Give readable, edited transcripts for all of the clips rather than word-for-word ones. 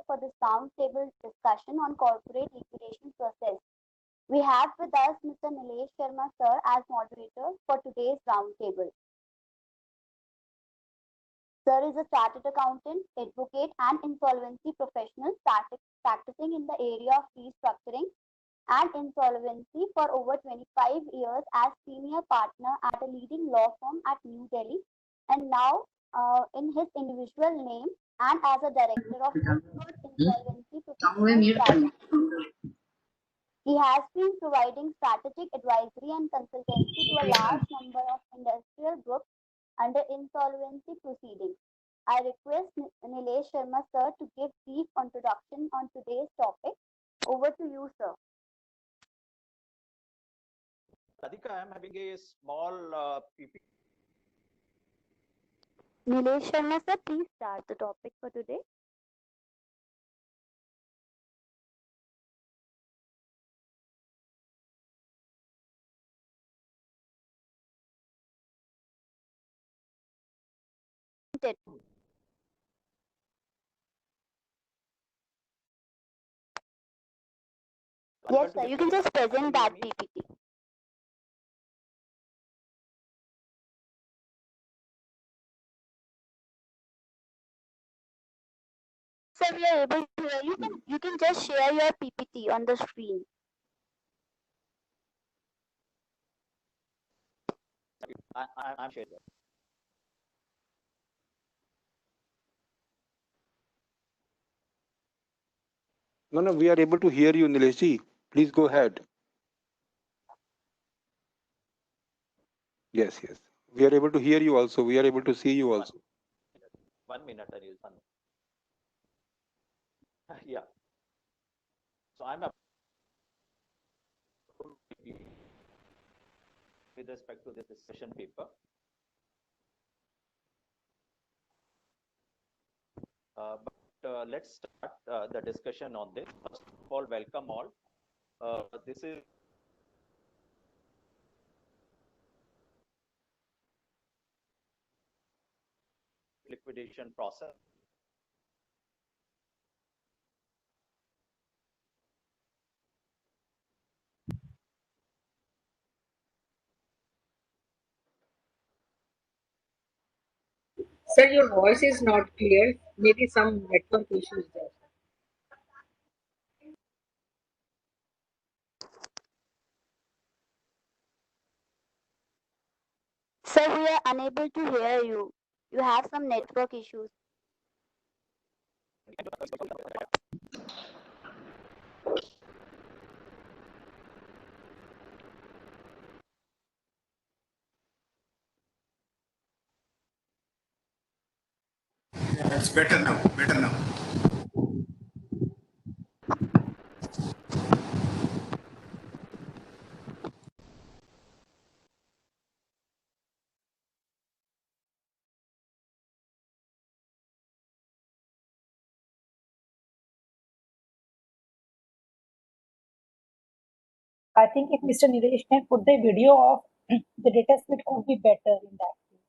for this roundtable discussion on corporate liquidation process. We have with us Mr. Nilesh Sharma sir as moderator for today's roundtable. Sir is a chartered accountant, advocate, and insolvency professional practicing in the area of restructuring and insolvency for over 25 years as senior partner at a leading law firm at New Delhi, and now in his individual name and as a director of Insolvency Professional Private. He has been providing strategic advisory and consultancy to a large number of industrial groups under insolvency proceedings. I request Nilesh Sharma sir to give brief introduction on today's topic. Over to you, sir. Radhika, I am having a small PPT. Nilesh Sharma sir, please start the topic for today. Yes, sir. You can just present that PPT. Sir, we are able to hear you. You can just share your PPT on the screen. I'm sharing. No, we are able to hear you, Nileshji. Please go ahead. Yes. We are able to hear you also. We are able to see you also. 1 minute, Anil. Yeah. So I'm with respect to this discussion paper. Let's start the discussion on this. First of all, welcome all. This is liquidation process. Sir, your voice is not clear. Maybe some network issues there. Sir, we are unable to hear you. You have some network issues. It's better now. I think if Mr. Nilesh can put the video off, the data speed could be better in that case.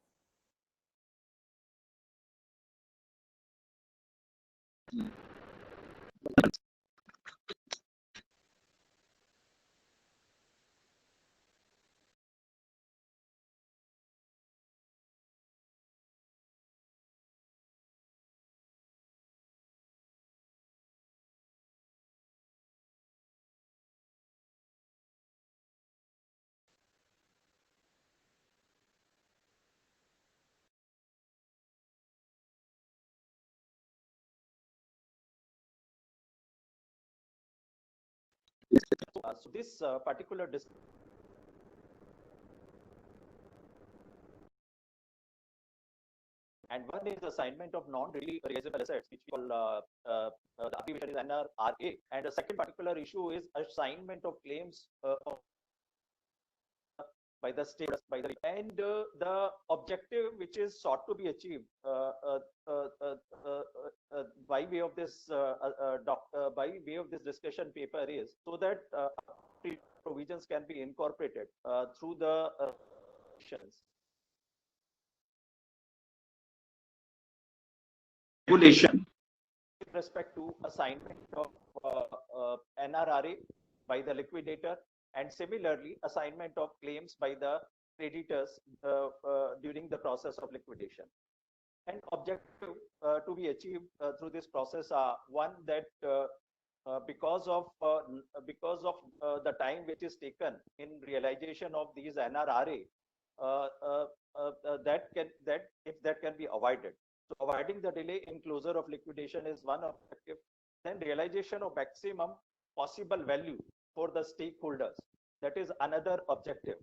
So this particular and one is assignment of non-really realizable assets, which we call the abbreviation is NRRA, and the second particular issue is assignment of claims by the state, and the objective which is sought to be achieved by way of this discussion paper is so that provisions can be incorporated through the regulation respect to assignment of NRRA by the liquidator, and similarly assignment of claims by the creditors during the process of liquidation. And objective to be achieved through this process are one, that because of the time which is taken in realization of these NRRA, that can be avoided. So avoiding the delay in closure of liquidation is one objective. Then realization of maximum possible value for the stakeholders, that is another objective.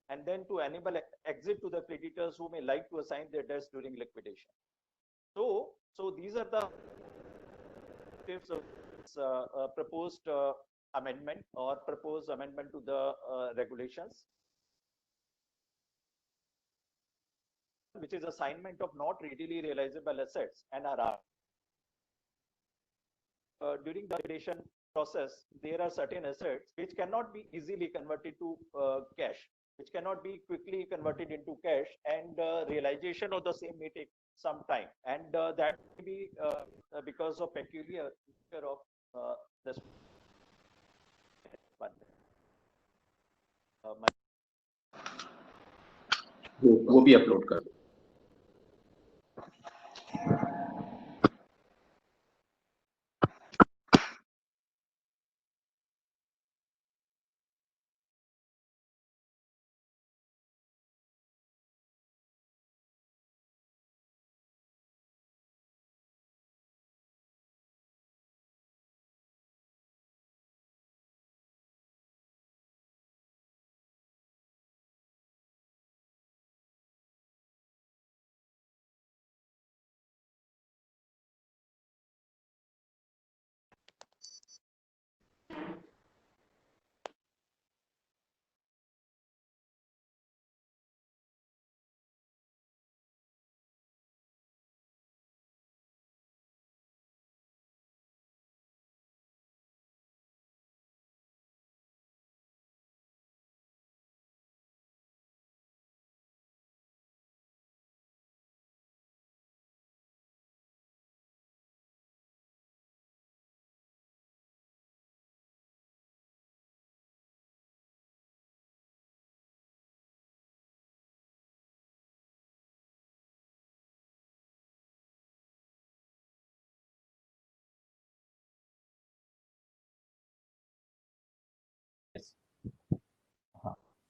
And then to enable exit to the creditors who may like to assign their debts during liquidation. So these are the objectives of this proposed amendment or proposed amendment to the regulations, which is assignment of not readily realizable assets, NRR. During the liquidation process, there are certain assets which cannot be easily converted to cash, which cannot be quickly converted into cash, and realization of the same may take some time, and that may be because of peculiar nature of this one. वो भी upload कर दो.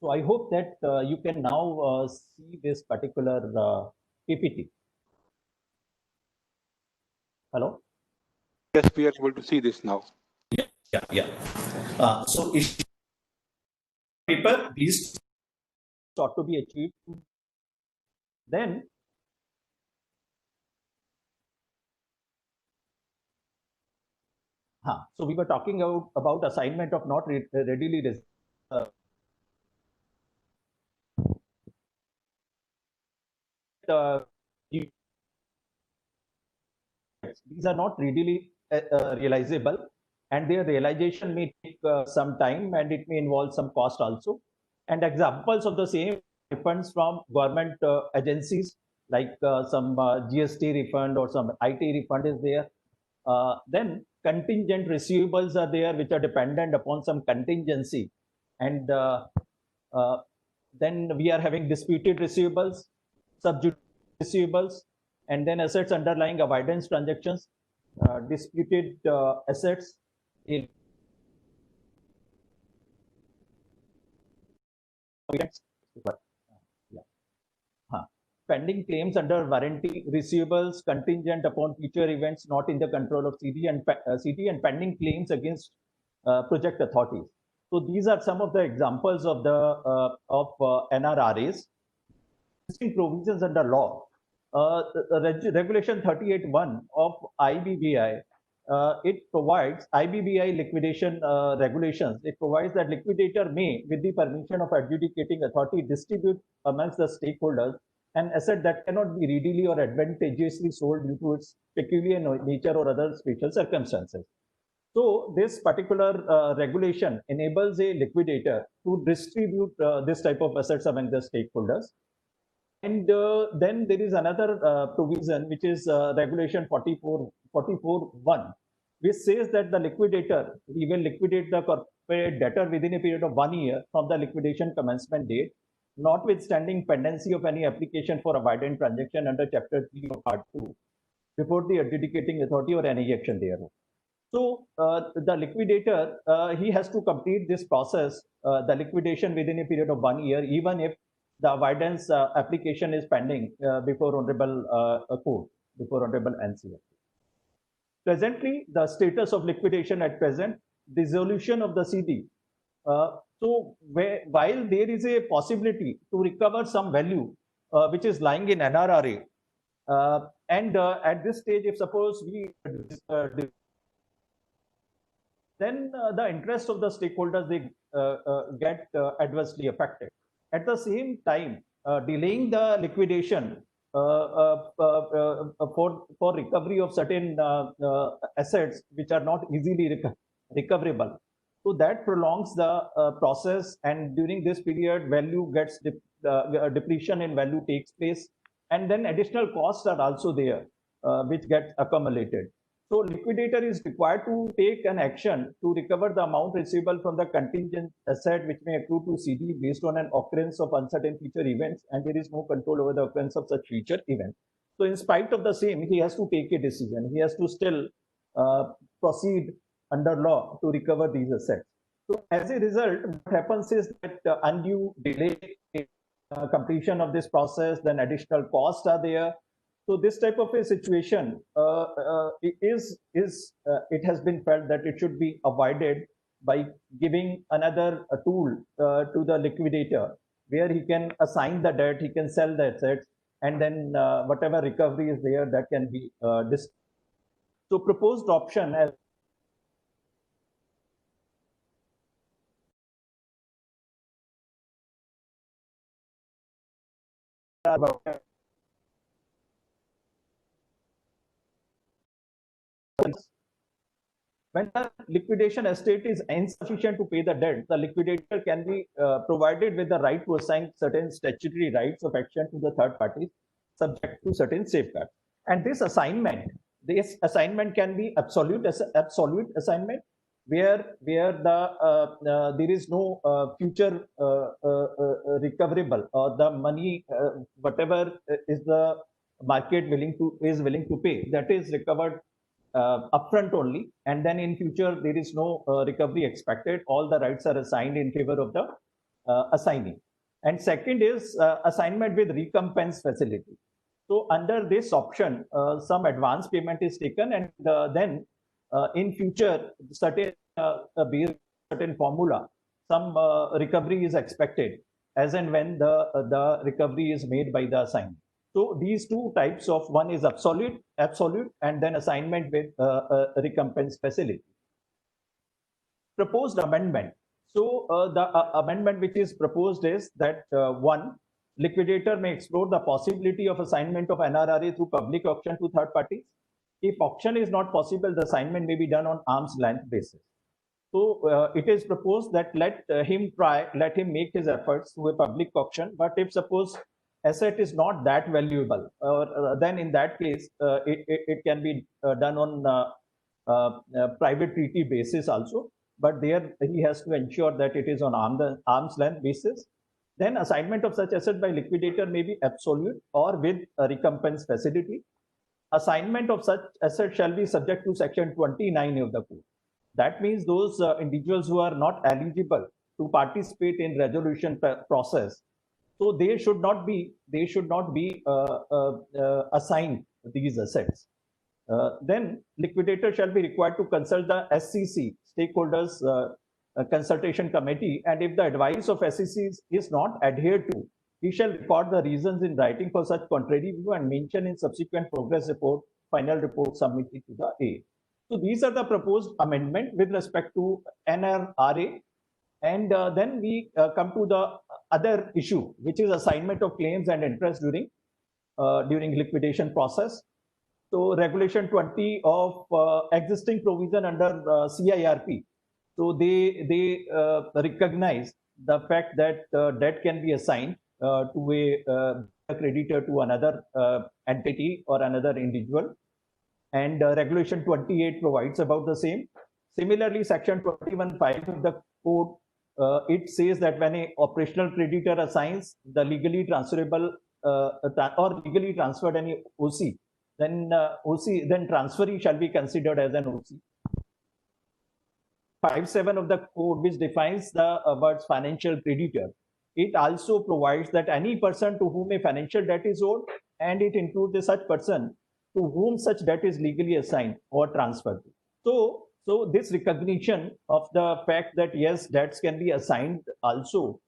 So I hope that you can now see this particular PPT. Hello? Yes, we are able to see this now. Yeah. So if paper, these ought to be achieved. Then so we were talking about assignment of not readily these are not readily realizable, and their realization may take some time, and it may involve some cost also. And examples of the same refunds from government agencies, like some GST refund or some IT refund is there. Then contingent receivables are there, which are dependent upon some contingency. And then we are having disputed receivables, subjudice receivables, and then assets underlying avoidance transactions, disputed assets, pending claims under warranty, receivables contingent upon future events not in the control of CD and pending claims against project authorities. So these are some of the examples of the NRRAs. Provisions under law. Regulation 38(1) of IBBI, it provides IBBI liquidation regulations. It provides that liquidator may, with the permission of adjudicating authority, distribute amongst the stakeholders an asset that cannot be readily or advantageously sold due to its peculiar nature or other special circumstances. So this particular regulation enables a liquidator to distribute this type of assets among the stakeholders. And then there is another provision, which is Regulation 44(1), which says that the liquidator, he will liquidate the corporate debtor within a period of 1 year from the liquidation commencement date, notwithstanding pendency of any application for avoidance transaction under Chapter 3 of Part 2 before the adjudicating authority or any action thereof. So the liquidator, he has to complete this process, the liquidation within a period of 1 year, even if the avoidance application is pending before Honorable Court, before Honorable NCLT. Presently, the status of liquidation at present, dissolution of the CD. So while there is a possibility to recover some value which is lying in NRRA, and at this stage, if suppose we then the interest of the stakeholders, they get adversely affected. At the same time, delaying the liquidation for recovery of certain assets which are not easily recoverable. So that prolongs the process, and during this period, value gets depletion in value takes place, and then additional costs are also there, which get accumulated. So liquidator is required to take an action to recover the amount receivable from the contingent asset which may accrue to CD based on an occurrence of uncertain future events, and there is no control over the occurrence of such future events. So in spite of the same, he has to take a decision. He has to still proceed under law to recover these assets. So as a result, what happens is that undue delay in completion of this process, then additional costs are there. So this type of a situation it has been felt that it should be avoided by giving another tool to the liquidator, where he can assign the debt, he can sell the assets, and then whatever recovery is there, that can be so proposed option as when the liquidation estate is insufficient to pay the debt, the liquidator can be provided with the right to assign certain statutory rights of action to the third parties, subject to certain safeguards. And this assignment can be absolute assignment, where there is no future recoverable, or the money whatever is the market willing to pay, that is recovered upfront only, and then in future there is no recovery expected. All the rights are assigned in favor of the assignee. And second is assignment with recompense facility. So under this option, some advance payment is taken, and then in future, certain formula, some recovery is expected as and when the recovery is made by the assignee. So these two types of, one is absolute, and then assignment with recompense facility. Proposed amendment. So the amendment which is proposed is that one, liquidator may explore the possibility of assignment of NRRA through public auction to third parties. If auction is not possible, the assignment may be done on arm's length basis. So it is proposed that let him make his efforts through a public auction. But if suppose asset is not that valuable, then in that case, it can be done on private treaty basis also. But there he has to ensure that it is on arm's length basis. Then assignment of such asset by liquidator may be absolute or with a recompense facility. Assignment of such asset shall be subject to Section 29 of the Code. That means those individuals who are not eligible to participate in resolution process, so they should not be assigned these assets. Then liquidator shall be required to consult the SCC, stakeholders consultation committee, and if the advice of SCC is not adhered to, he shall record the reasons in writing for such contrary view and mention in subsequent progress report, final report submitted to the A. So these are the proposed amendment with respect to NRRA. And then we come to the other issue, which is assignment of claims and interest during liquidation process. So Regulation 20 of existing provision under CIRP. So they recognize the fact that debt can be assigned to a a creditor to another entity or another individual. And Regulation 28 provides about the same. Similarly, Section 21(5) of the code, it says that when a operational creditor assigns the legally transferable or legally transferred any OC, then transferee shall be considered as an OC. 5(7) of the code, which defines the words financial creditor, it also provides that any person to whom a financial debt is owed, and it includes a such person to whom such debt is legally assigned or transferred. So this recognition of the fact that yes, debts can be assigned also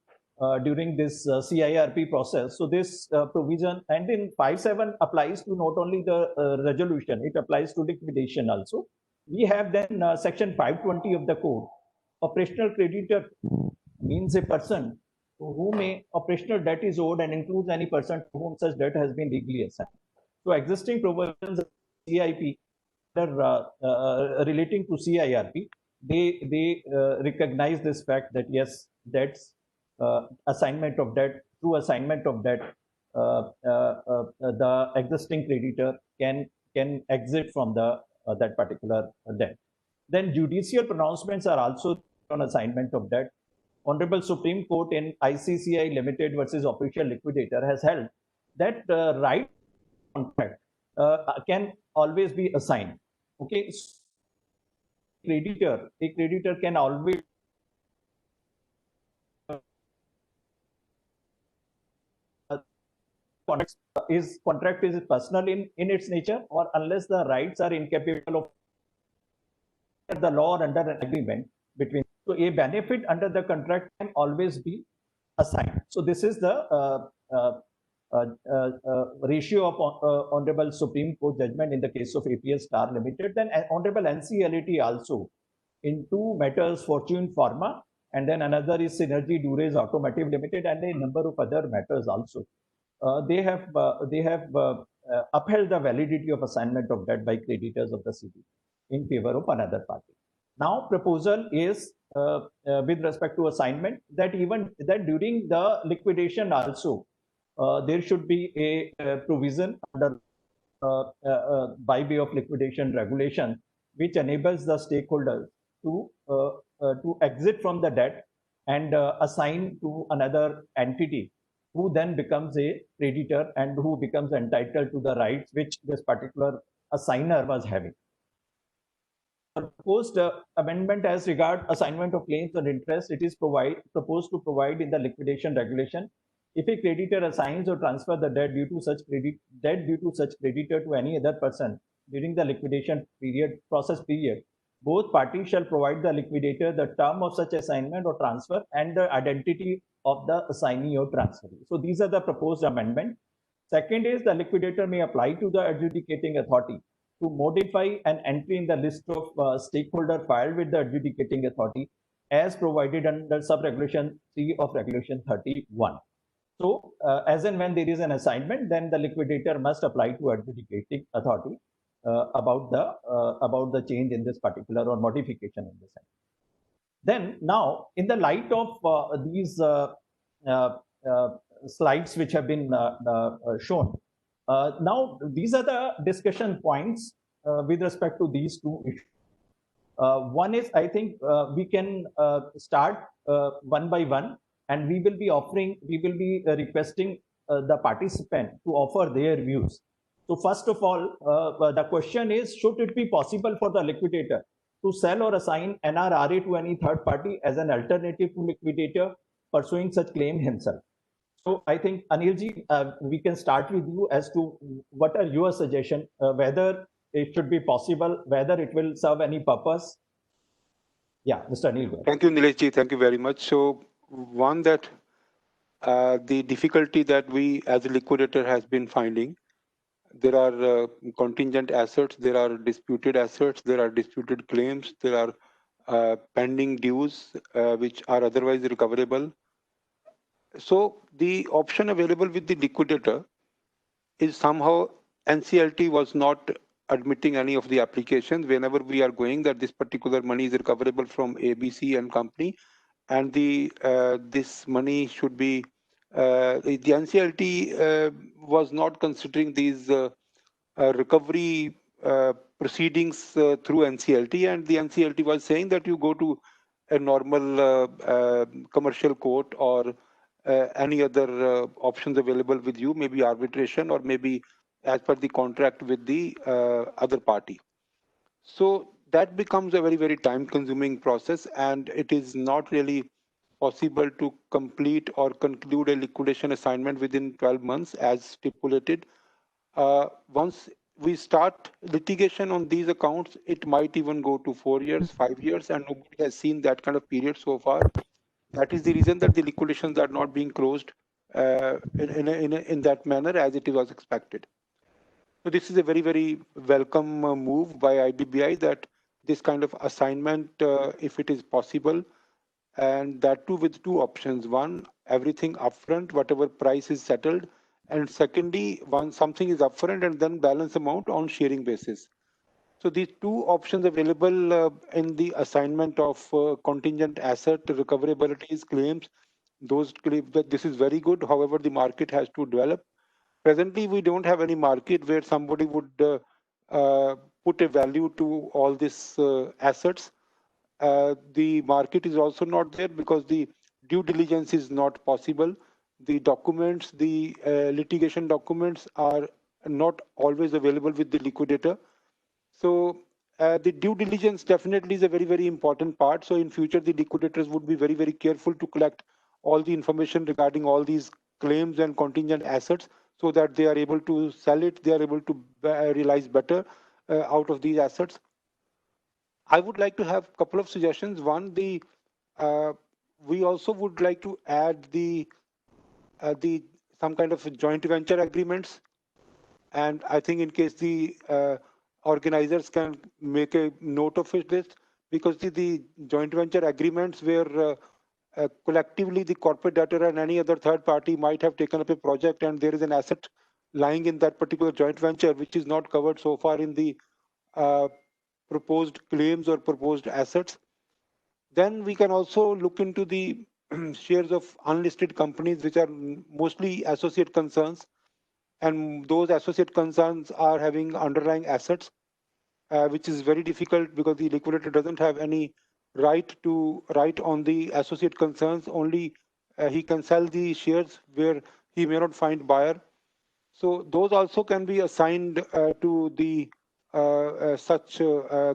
during this CIRP process. So this provision, and in 5(7) applies to not only the resolution, it applies to liquidation also. We have then Section 520 of the code. Operational creditor means a person to whom a operational debt is owed and includes any person to whom such debt has been legally assigned. So existing provisions of CIP relating to CIRP, they recognize this fact that yes, debts, assignment of debt, through assignment of debt, the existing creditor can exit from the that particular debt. Then judicial pronouncements are also on assignment of debt. Honorable Supreme Court in ICCI Limited versus Official Liquidator has held that right contract can always be assigned. Okay, a creditor can always contract is personal in its nature, or unless the rights are incapable of the law or under an agreement between. So a benefit under the contract can always be assigned. So this is the ratio of Honorable Supreme Court judgment in the case of APL Star Limited. Then Honorable NCLAT also in two matters, Fortune Pharma, and then another is Synergy Durace Automotive Limited, and a number of other matters also. They have upheld the validity of assignment of debt by creditors of the city in favor of another party. Now, proposal is with respect to assignment that even that during the liquidation also there should be a provision under by way of liquidation regulation, which enables the stakeholders to exit from the debt and assign to another entity, who then becomes a creditor and who becomes entitled to the rights which this particular assigner was having. Proposed amendment as regard assignment of claims and interest, it is proposed to provide in the liquidation regulation, if a creditor assigns or transfers the debt due to such creditor to any other person during the liquidation process period, both parties shall provide the liquidator the term of such assignment or transfer and the identity of the assignee or transferee. So these are the proposed amendment. Second is the liquidator may apply to the adjudicating authority to modify an entry in the list of stakeholder filed with the adjudicating authority as provided under sub-regulation 3 of regulation 31. So as and when there is an assignment, then the liquidator must apply to adjudicating authority about the change in this particular or modification in this entry. Then now, in the light of these slides which have been shown, now these are the discussion points with respect to these two issues. One is, I think we can start one by one, and we will be requesting the participant to offer their views. So first of all, the question is, should it be possible for the liquidator to sell or assign NRRA to any third party as an alternative to liquidator pursuing such claim himself? So I think, Anilji, we can start with you as to what are your suggestions, whether it should be possible, whether it will serve any purpose. Yeah, Mr. Anil. Thank you, Nileshji. Thank you very much. So one, that the difficulty that we as a liquidator has been finding, there are contingent assets, there are disputed assets, there are disputed claims, there are pending dues which are otherwise recoverable. So the option available with the liquidator is somehow NCLT was not admitting any of the applications whenever we are going that this particular money is recoverable from ABC and company, and the this money should be the NCLT was not considering these recovery proceedings through NCLT, and the NCLT was saying that you go to a normal commercial court or any other options available with you, maybe arbitration or maybe as per the contract with the other party. So that becomes a very, very time consuming process, and it is not really possible to complete or conclude a liquidation assignment within 12 months as stipulated. Once we start litigation on these accounts, it might even go to 4 years, 5 years, and nobody has seen that kind of period so far. That is the reason that the liquidations are not being closed in that manner as it was expected. So this is a very, very welcome move by IBBI, that this kind of assignment, if it is possible, and that too with two options. One, everything upfront, whatever price is settled. And secondly, once something is upfront and then balance amount on sharing basis. So these two options available in the assignment of contingent asset recoverabilities claims, those claims, that this is very good. However, the market has to develop. Presently, we don't have any market where somebody would put a value to all these assets. The market is also not there because the due diligence is not possible. The documents, the litigation documents are not always available with the liquidator. So the due diligence definitely is a very, very important part. So in future, the liquidators would be very, very careful to collect all the information regarding all these claims and contingent assets so that they are able to sell it, they are able to realize better out of these assets. I would like to have a couple of suggestions. One, we also would like to add some kind of joint venture agreements, and I think in case the organizers can make a note of this, because the joint venture agreements where collectively the corporate debtor and any other third party might have taken up a project and there is an asset lying in that particular joint venture which is not covered so far in the proposed claims or proposed assets. Then we can also look into the shares of unlisted companies which are mostly associate concerns, and those associate concerns are having underlying assets, which is very difficult because the liquidator doesn't have any right to write on the associate concerns. Only he can sell the shares where he may not find buyer. So those also can be assigned to the such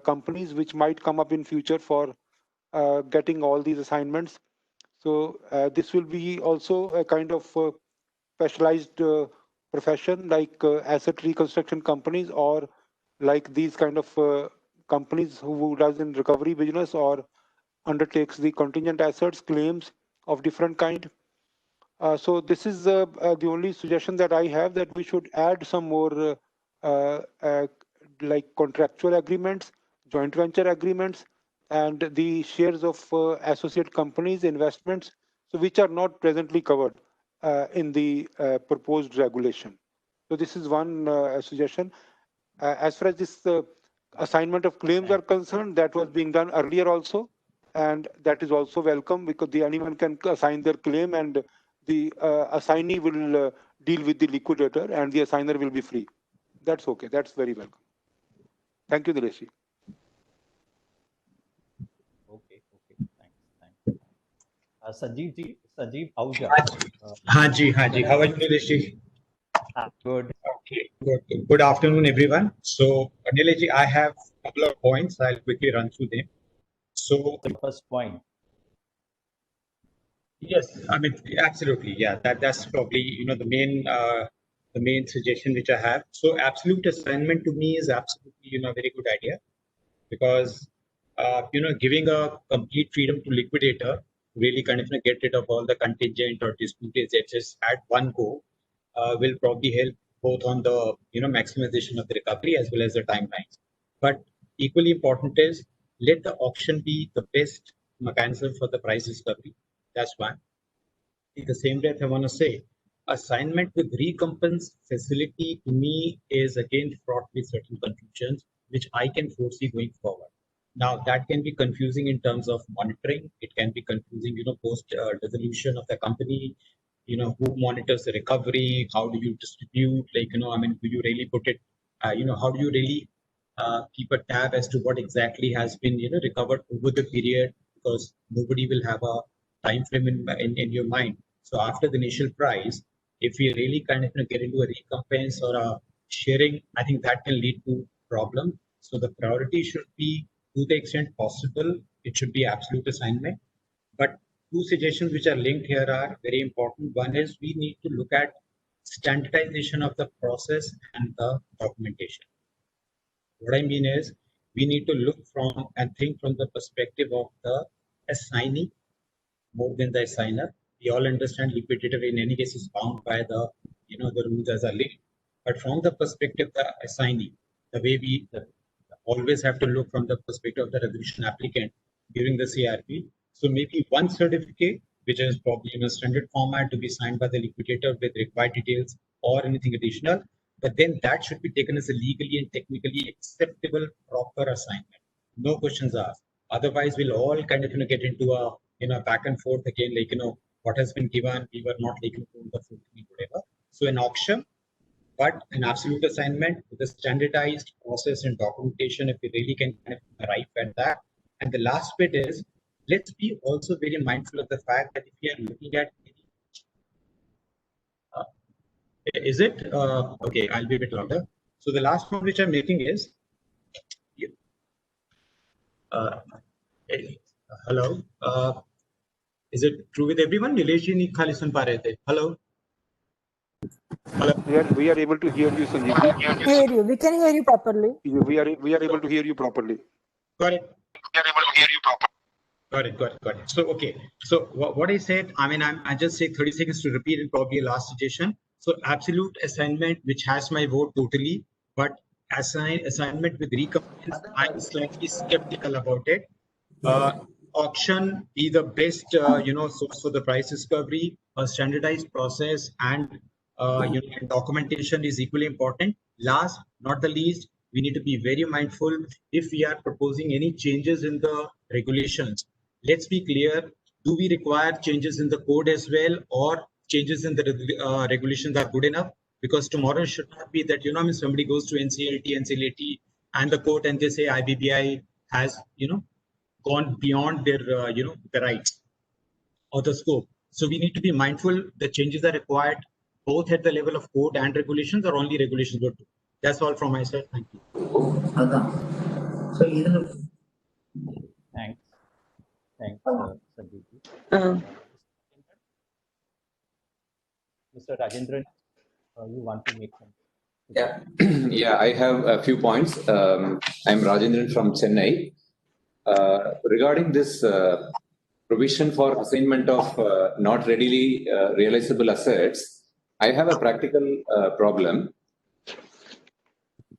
companies which might come up in future for getting all these assignments. So this will be also a kind of specialized profession like asset reconstruction companies, or like these kind of companies who does in recovery business or undertakes the contingent assets claims of different kind. So this is the only suggestion that I have, that we should add some more like contractual agreements, joint venture agreements, and the shares of associate companies, investments, so which are not presently covered in the proposed regulation. So this is one suggestion. As far as this assignment of claims are concerned, that was being done earlier also, and that is also welcome because anyone can assign their claim, and the assignee will deal with the liquidator and the assigner will be free. That's okay. That's very welcome. Thank you, Dilesh. Okay. Thanks. Sanjeev Ahuja. हाँ जी. How are you, Nilesh ji? Good. Okay. Good afternoon, everyone. So, Nilesh ji, I have a couple of points. I'll quickly run through them. So, The first point. yes, I mean, absolutely, yeah. That's probably the main suggestion which I have. So, absolute assignment to me is absolutely a very good idea, because giving a complete freedom to liquidator, really kind of get rid of all the contingent or disputed assets at one go, will probably help both on the maximization of the recovery as well as the timelines. But equally important is, let the auction be the best mechanism for the price discovery. That's one. In the same breath, I want to say, assignment with recompense facility to me is again fraught with certain confusions, which I can foresee going forward. Now, that can be confusing in terms of monitoring. It can be confusing, post dissolution of the company, who monitors the recovery? How do you distribute? Do you really put it? How do you really keep a tab as to what exactly has been, recovered over the period? Because nobody will have a time frame in your mind. So after the initial price, if we really kind of get into a recompense or a sharing, I think that can lead to problem. So the priority should be, to the extent possible, it should be absolute assignment. But two suggestions which are linked here are very important. One is we need to look at standardization of the process and the documentation. What I mean is we need to look from and think from the perspective of the assignee more than the assigner. We all understand liquidator in any case is bound by the the rules as a lead. But from the perspective of the assignee, the way we always have to look from the perspective of the resolution applicant during the CRP. So maybe one certificate, which is probably in a standard format to be signed by the liquidator with required details or anything additional, but then that should be taken as a legally and technically acceptable proper assignment. No questions asked. Otherwise, we'll all kind of get into a back and forth again, what has been given, we were not taken to the full whatever. So an auction, but an absolute assignment with a standardized process and documentation, if we really can kind of arrive at that. And the last bit is, let's be also very mindful of the fact that if we are looking at okay, I'll be a bit louder. So the last point which I'm making is, hello, is it true with everyone? Nilesh ji nahi khali sun pa rahe the. Hello. Hello. We are able to hear you, Sanjeev. We can hear you properly. We are able to hear you properly. Got it. We are able to hear you properly. Got it. So, okay. So what I said, I just say 30 seconds to repeat and probably a last suggestion. So absolute assignment, which has my vote totally, but assignment with recompense, I'm slightly skeptical about it. Auction be the best, source for the price discovery. A standardized process and documentation is equally important. Last, not the least, we need to be very mindful if we are proposing any changes in the regulations. Let's be clear, do we require changes in the code as well, or changes in the regulations are good enough? Because tomorrow should not be that, somebody goes to NCLT and the court and they say IBBI has, gone beyond their, the rights or the scope. So we need to be mindful the changes are required both at the level of code and regulations, or only regulations would do. That's all from my side. Thank you. Thanks, Sanjeev. Mr. Rajendran, you want to make some? Yeah, I have a few points. I'm Rajendran from Chennai. Regarding this provision for assignment of not readily realizable assets, I have a practical problem.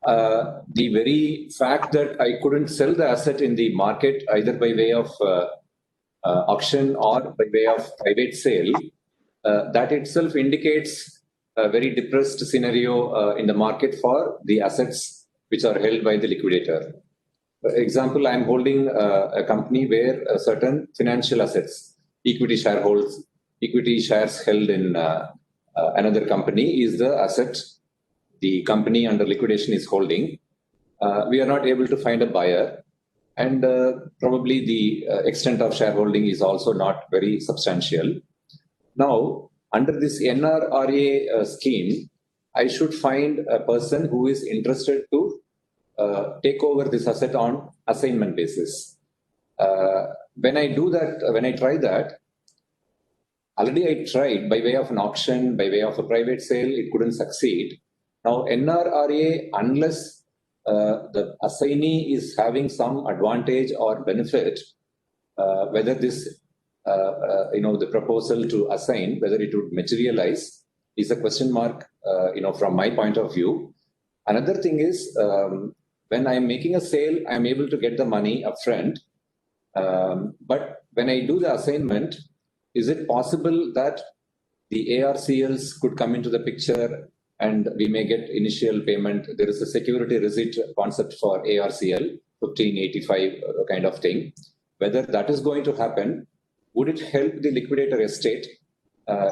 The very fact that I couldn't sell the asset in the market either by way of auction or by way of private sale, that itself indicates a very depressed scenario in the market for the assets which are held by the liquidator. For example, I'm holding a company where certain financial assets, equity shares held in another company is the asset the company under liquidation is holding. We are not able to find a buyer, and probably the extent of shareholding is also not very substantial. Now, under this NRRA scheme, I should find a person who is interested to take over this asset on assignment basis. When I try that, already I tried by way of an auction, by way of a private sale, it couldn't succeed. Now, NRRA, unless the assignee is having some advantage or benefit, whether this, the proposal to assign, whether it would materialize, is a question mark, from my point of view. Another thing is, when I'm making a sale, I'm able to get the money upfront. But when I do the assignment, is it possible that the ARCLs could come into the picture and we may get initial payment? There is a security receipt concept for ARCL, 1585 kind of thing. Whether that is going to happen, would it help the liquidator estate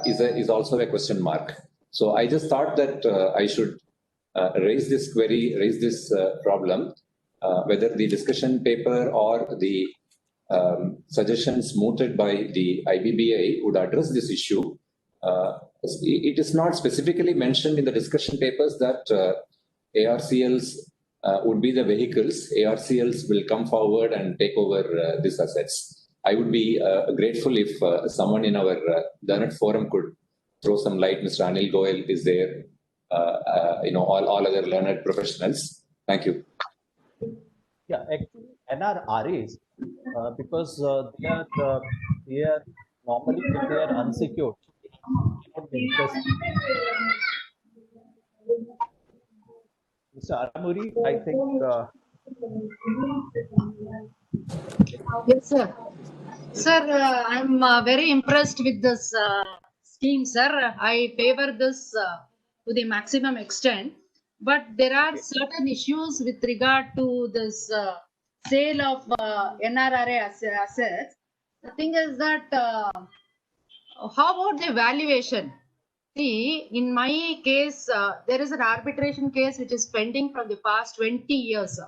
is also a question mark. So I just thought that I should raise this query, raise this problem, whether the discussion paper or the suggestions mooted by the IBBI would address this issue. It is not specifically mentioned in the discussion papers that ARCLs would be the vehicles. ARCLs will come forward and take over these assets. I would be grateful if someone in our learned forum could throw some light. Mr. Anil Goyal is there, all other learned professionals. Thank you. Yeah, actually, NRRAs, because they are normally when they are unsecured, Mr. Aramuri, I think. Yes, sir. Sir, I'm very impressed with this scheme, sir. I favor this to the maximum extent. But there are certain issues with regard to this sale of NRRA assets. The thing is that how about the valuation? See, in my case, there is an arbitration case which is pending from the past 20 years.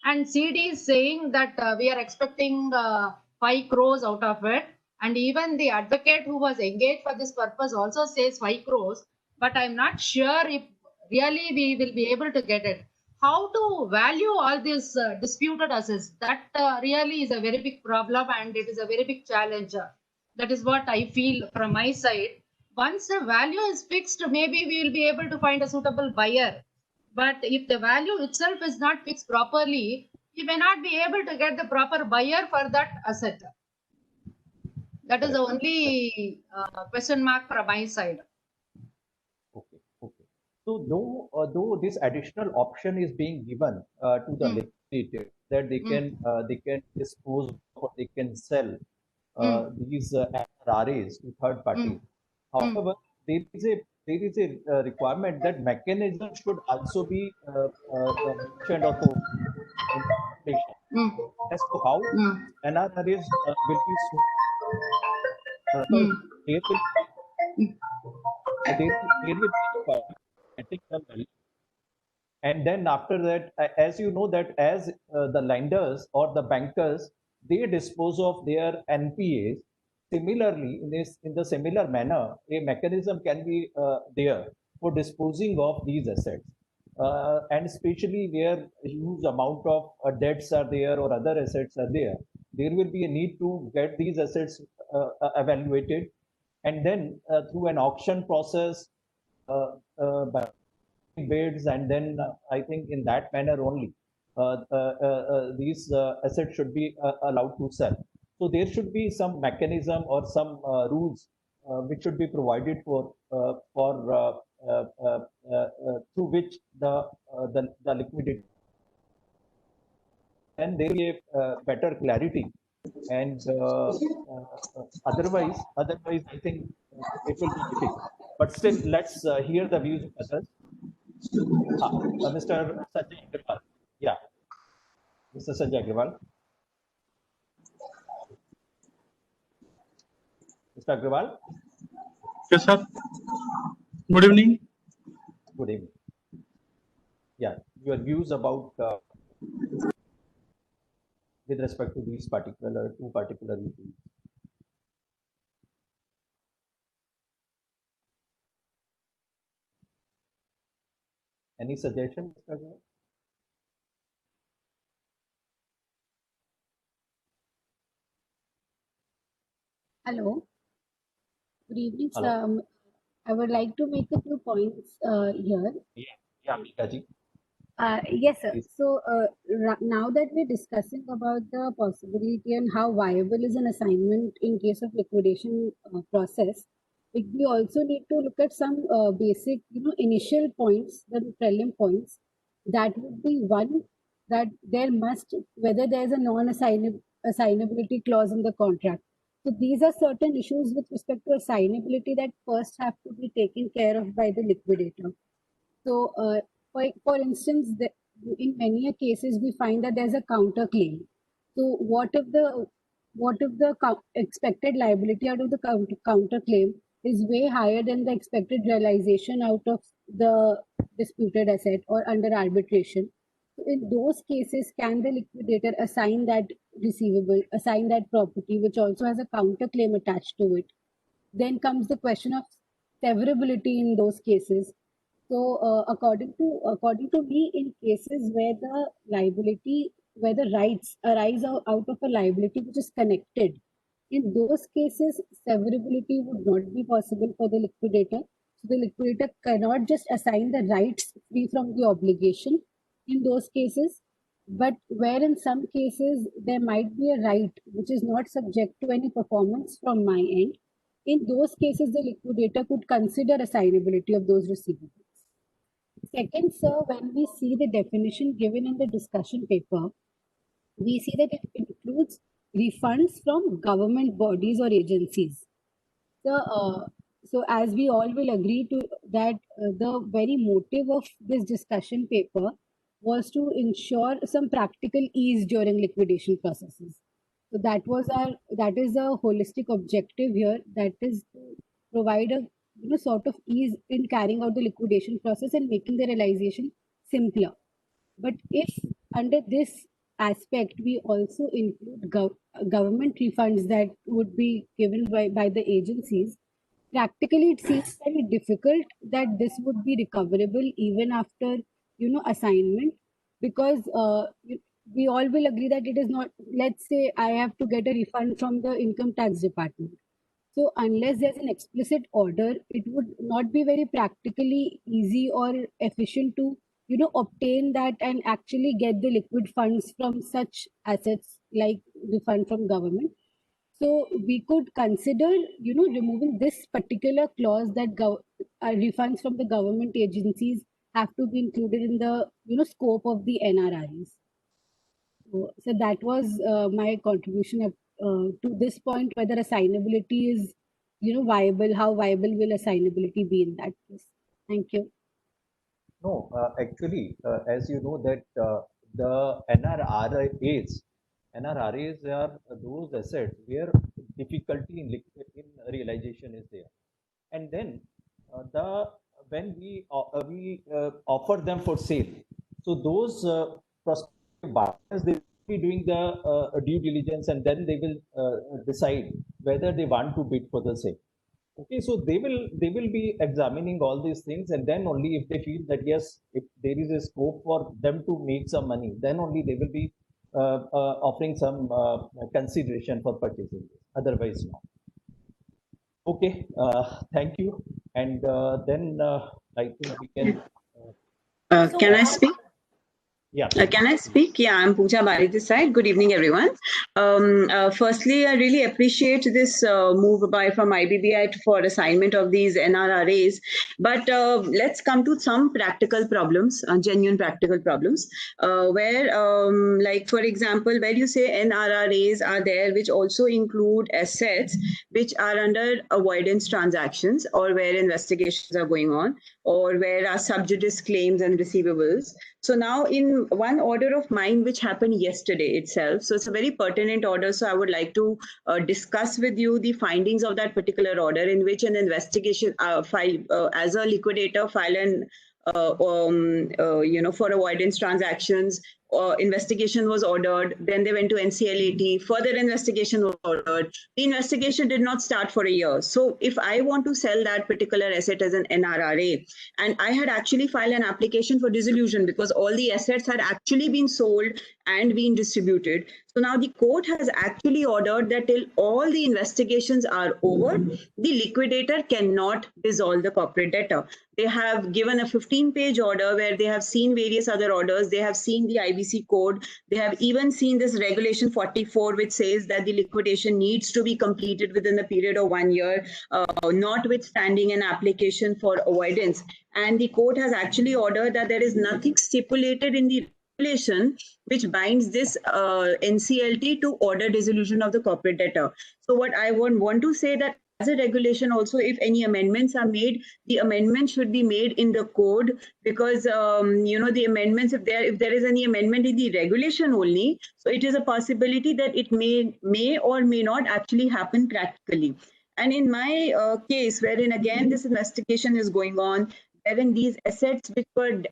And CD is saying that we are expecting 5 crores out of it. And even the advocate who was engaged for this purpose also says 5 crores. But I'm not sure if really we will be able to get it. How to value all these disputed assets? That really is a very big problem and it is a very big challenge. That is what I feel from my side. Once the value is fixed, maybe we will be able to find a suitable buyer. But if the value itself is not fixed properly, we may not be able to get the proper buyer for that asset. That is the only question mark from my side. Okay. So though this additional option is being given to the liquidator that they can dispose or they can sell these RAs to third parties. However, there is a requirement that mechanism should also be mentioned or as to how NRRAs will be sold. There will be and then after that, as you know that as the lenders or the bankers, they dispose of their NPAs. Similarly, in the similar manner, a mechanism can be there for disposing of these assets. And especially where a huge amount of debts are there or other assets are there, there will be a need to get these assets evaluated. And then through an auction process, by bids, and then I think in that manner only, these assets should be allowed to sell. So there should be some mechanism or some rules which should be provided for through which the liquidity, and there will be a better clarity. And otherwise, I think it will be difficult. But still, let's hear the views of others. Mr. Sanjay Agrawal. Yeah, Mr. Sanjay Agrawal. Mr. Agrawal? Yes, sir. Good evening. Good evening. Yeah, your views about with respect to these two particular issues. Any suggestions, Mr. Agrawal? Hello. Good evening, Hello. sir. I would like to make a few points here. Yeah, Mikaji. Yes, sir. Please. So now that we're discussing about the possibility and how viable is an assignment in case of liquidation process, we also need to look at some basic, initial points, the prelim points. That would be one, that there must, whether there's a non-assignability clause in the contract. So these are certain issues with respect to assignability that first have to be taken care of by the liquidator. So, for instance, in many cases we find that there's a counterclaim. So, what if the expected liability out of the counterclaim is way higher than the expected realization out of the disputed asset or under arbitration. So in those cases, can the liquidator assign that receivable, assign that property, which also has a counterclaim attached to it? Then comes the question of severability in those cases. So, according to me, in cases where the liability, where the rights arise out of a liability which is connected, in those cases, severability would not be possible for the liquidator. So, the liquidator cannot just assign the rights free from the obligation in those cases. But where in some cases there might be a right which is not subject to any performance from my end, in those cases, the liquidator could consider assignability of those receivables. Second, sir, when we see the definition given in the discussion paper, we see that it includes refunds from government bodies or agencies. So as we all will agree to that, the very motive of this discussion paper was to ensure some practical ease during liquidation processes. So that is a holistic objective here, that is to provide a sort of ease in carrying out the liquidation process and making the realization simpler. But if under this aspect we also include government refunds that would be given by the agencies, practically it seems very difficult that this would be recoverable even after assignment, because we all will agree that it is not. Let's say I have to get a refund from the income tax department. So unless there's an explicit order, it would not be very practically easy or efficient to obtain that and actually get the liquid funds from such assets like the fund from government. So we could consider removing this particular clause that refunds from the government agencies have to be included in the scope of the NRREs. So that was my contribution to this point, whether assignability is viable, how viable will assignability be in that case? Thank you. No, actually, as you know that the NRRAs are those assets where difficulty in realization is there, and then when we offer them for sale, so those prospective buyers, they will be doing the due diligence, and then they will decide whether they want to bid for the sale. Okay, so they will be examining all these things, and then only if they feel that yes, if there is a scope for them to make some money, then only they will be offering some consideration for purchasing this. Otherwise, no. Okay, thank you. And then I think we can. Can I speak? Yeah. Can I speak? Yeah, I'm Pooja Bari this side. Good evening, everyone. Firstly, I really appreciate this move from IBBI for assignment of these NRRAs. But let's come to some practical problems, genuine practical problems, where, like, for example, where you say NRRAs are there, which also include assets which are under avoidance transactions, or where investigations are going on, or where are sub judice claims and receivables. So now in one order of mine, which happened yesterday itself, so it's a very pertinent order. So I would like to discuss with you the findings of that particular order, in which an investigation as a liquidator file an for avoidance transactions. Investigation was ordered, then they went to NCLAT, further investigation was ordered. The investigation did not start for a year. So if I want to sell that particular asset as an NRRA, and I had actually filed an application for dissolution because all the assets had actually been sold and been distributed. So now the court has actually ordered that till all the investigations are over, the liquidator cannot dissolve the corporate debtor. They have given a 15-page order where they have seen various other orders. They have seen the IBC code. They have even seen this regulation 44, which says that the liquidation needs to be completed within a period of 1 year, notwithstanding an application for avoidance. And the court has actually ordered that there is nothing stipulated in the regulation which binds this NCLT to order dissolution of the corporate debtor. So what I want to say that as a regulation also, if any amendments are made, the amendment should be made in the code, because the amendments, if there is any amendment in the regulation only, so it is a possibility that it may or may not actually happen practically. And in my case, wherein again this investigation is going on, wherein these assets which were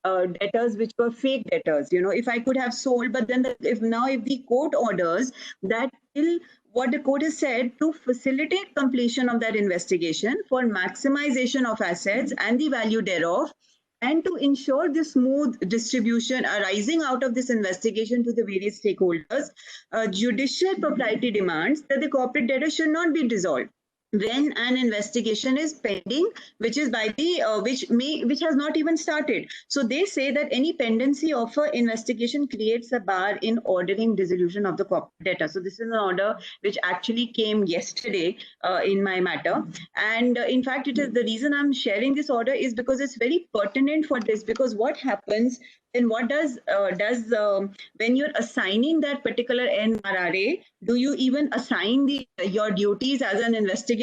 debtors, which were fake debtors, if I could have sold, but then if the court orders that till what the court has said to facilitate completion of that investigation for maximization of assets and the value thereof, and to ensure the smooth distribution arising out of this investigation to the various stakeholders, judicial propriety demands that the corporate debtor should not be dissolved when an investigation is pending, which is by the which has not even started. So they say that any pendency of an investigation creates a bar in ordering dissolution of the corporate debtor. So this is an order which actually came yesterday in my matter, and in fact, it is the reason I'm sharing this order is because it's very pertinent for this. Because what happens then? What does when you're assigning that particular NRRA, do you even assign your duties as an investigator?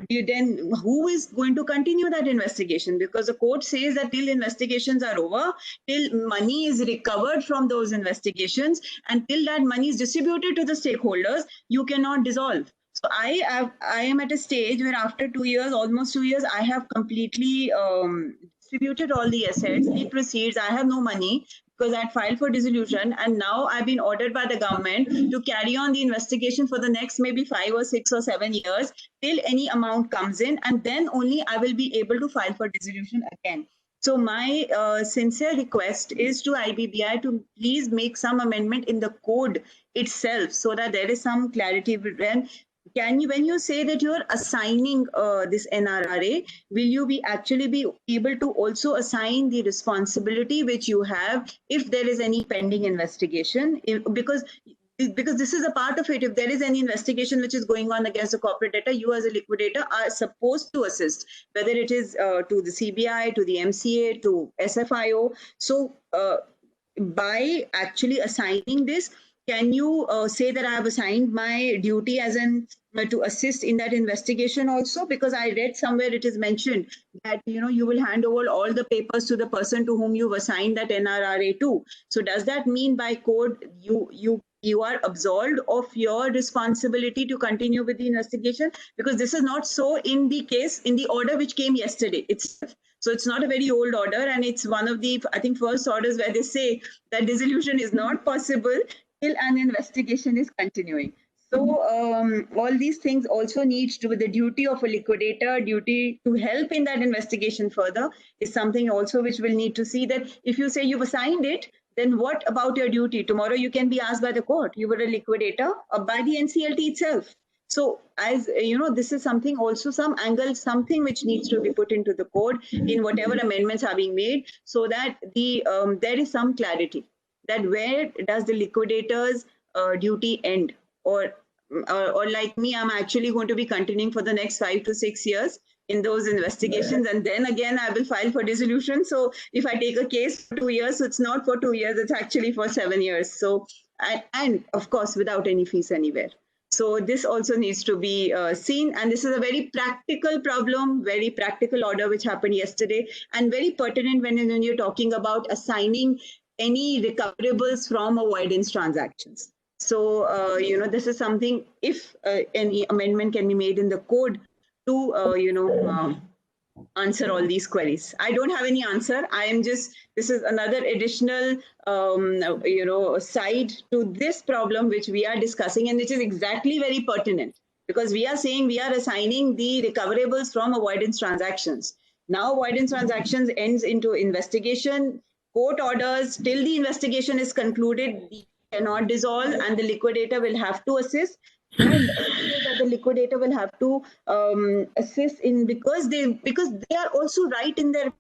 Then who is going to continue that investigation? Because the court says that till investigations are over, till money is recovered from those investigations, and till that money is distributed to the stakeholders, you cannot dissolve. So I am at a stage where after 2 years, almost 2 years, I have completely distributed all the assets, the proceeds. I have no money because I had filed for dissolution, and now I've been ordered by the government to carry on the investigation for the next maybe 5 or 6 or 7 years till any amount comes in, and then only I will be able to file for dissolution again. So my sincere request is to IBBI to please make some amendment in the code itself so that there is some clarity. When you say that you're assigning this NRRA, will you be able to also assign the responsibility which you have if there is any pending investigation? Because this is a part of it. If there is any investigation which is going on against the corporate debtor, you as a liquidator are supposed to assist, whether it is to the CBI, to the MCA, to SFIO. So by actually assigning this, can you say that I have assigned my duty as to assist in that investigation also? Because I read somewhere it is mentioned that you will hand over all the papers to the person to whom you've assigned that NRRA to. So does that mean by code you are absolved of your responsibility to continue with the investigation? Because this is not so in the order which came yesterday itself. So it's not a very old order, and it's one of the, I think, first orders where they say that dissolution is not possible till an investigation is continuing. So all these things also need to be the duty of a liquidator, duty to help in that investigation further is something also which will need to see that if you say you've assigned it, then what about your duty? Tomorrow you can be asked by the court, you were a liquidator, or by the NCLT itself. So as this is something also, some angle, something which needs to be put into the code in whatever amendments are being made, so that there is some clarity that where does the liquidator's duty end, or like me, I'm actually going to be continuing for the next 5 to 6 years in those investigations, and then again I will file for dissolution. So if I take a case for 2 years, so it's not for 2 years, it's actually for 7 years. So and of course without any fees anywhere. So this also needs to be seen, and this is a very practical problem, very practical order which happened yesterday, and very pertinent when you're talking about assigning any recoverables from avoidance transactions. So, this is something, if any amendment can be made in the code to, answer all these queries. I don't have any answer. This is another additional, side to this problem which we are discussing, and which is exactly very pertinent, because we are saying we are assigning the recoverables from avoidance transactions. Now, avoidance transactions ends into investigation, court orders, till the investigation is concluded, we cannot dissolve, and the liquidator will have to assist. And that the liquidator will have to assist in, because they are also right in their,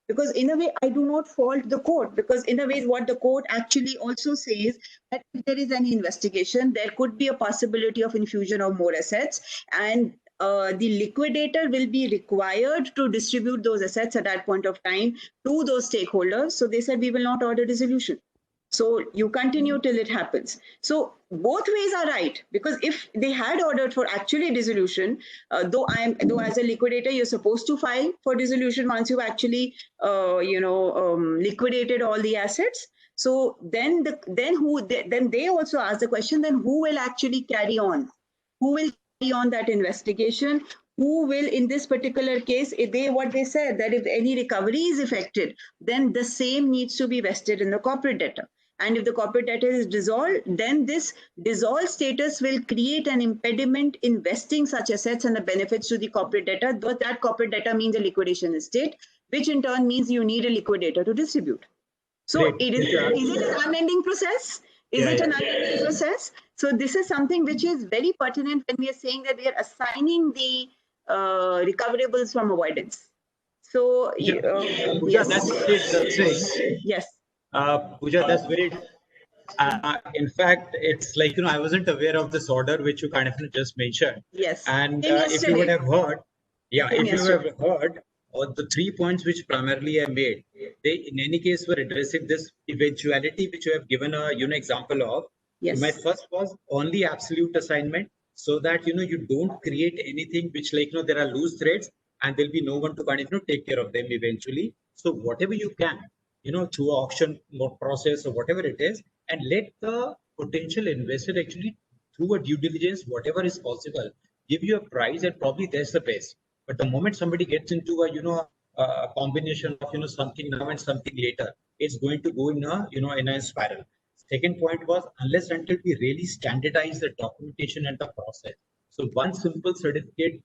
because in a way I do not fault the court, because in a way what the court actually also says that if there is any investigation, there could be a possibility of infusion of more assets, and the liquidator will be required to distribute those assets at that point of time to those stakeholders. So they said we will not order dissolution. So you continue till it happens. So both ways are right, because if they had ordered for actually dissolution, though as a liquidator you're supposed to file for dissolution once you've actually liquidated all the assets. So then they also ask the question, then who will actually carry on? Who will on that investigation. Who will, in this particular case, what they said, that if any recovery is effected, then the same needs to be vested in the corporate debtor. And if the corporate debtor is dissolved, then this dissolved status will create an impediment in vesting such assets and the benefits to the corporate debtor. But that corporate debtor means a liquidation estate, which in turn means you need a liquidator to distribute. So is it an unending process? Is it an unending process? So this is something which is very pertinent when we are saying that we are assigning the recoverables from avoidance. So Pooja, that's it. Yes. Pooja, that's very. In fact, it's like, I wasn't aware of this order which you kind of just mentioned. Yes. And if you would have heard, if you have heard, the 3 points which primarily I made, they in any case were addressing this eventuality which you have given a example of. Yes. My first was on the absolute assignment, so that you don't create anything which there are loose threads and there'll be no one to kind of take care of them eventually. So whatever you can, through auction process or whatever it is, and let the potential investor actually, through a due diligence, whatever is possible, give you a price, and probably that's the best. But the moment somebody gets into a combination of something now and something later, it's going to go in a spiral. Second point was, unless until we really standardize the documentation and the process. So one simple certificate,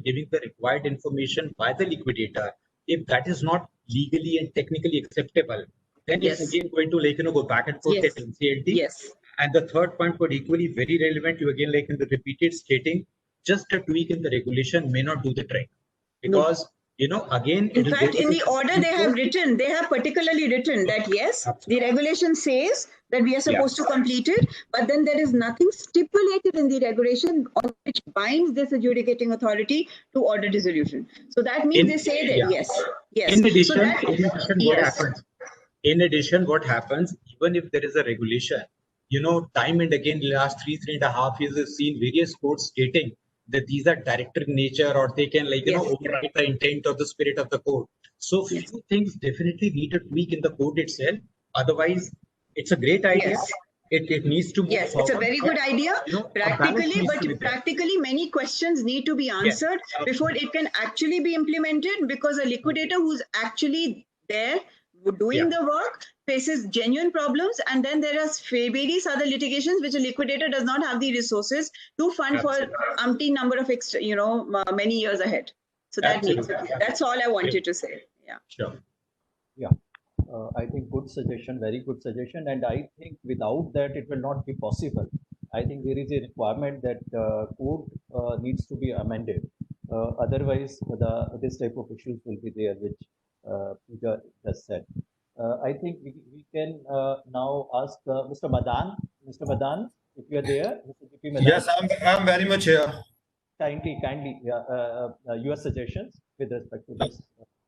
giving the required information by the liquidator, if that is not legally and technically acceptable, then it's again going to go back and forth at NCLT. Yes. And the third point was equally very relevant. You again in the repeated stating, just a tweak in the regulation may not do the trick, because again, in fact, in the order they have particularly written that yes, the regulation says that we are supposed to complete it, but then there is nothing stipulated in the regulation on which binds this adjudicating authority to order dissolution. So that means they say that yes. In addition, what happens, even if there is a regulation, time and again, the last 3.5 years, I've seen various courts stating that these are director in nature, or they can override the intent or the spirit of the code. So few things definitely need a tweak in the code itself. Otherwise, it's a great idea. Yes. It needs to move Yes, forward. it's a very good idea. Practically, many questions need to be answered before it can actually be implemented, because a liquidator who's actually there doing the work faces genuine problems, and then there are various other litigations which a liquidator does not have the resources to fund for umpteen number of extra, many years ahead. So that needs. That's all I wanted to say. Yeah. Sure. Yeah. I think good suggestion, very good suggestion. And I think without that, it will not be possible. I think there is a requirement that code needs to be amended. Otherwise, this type of issues will be there, which Pooja just said. I think we can now ask Mr. Madan. Mr. Madan, if you are there. Mr. Madan, yes, I'm very much here. Kindly, your suggestions with respect to this.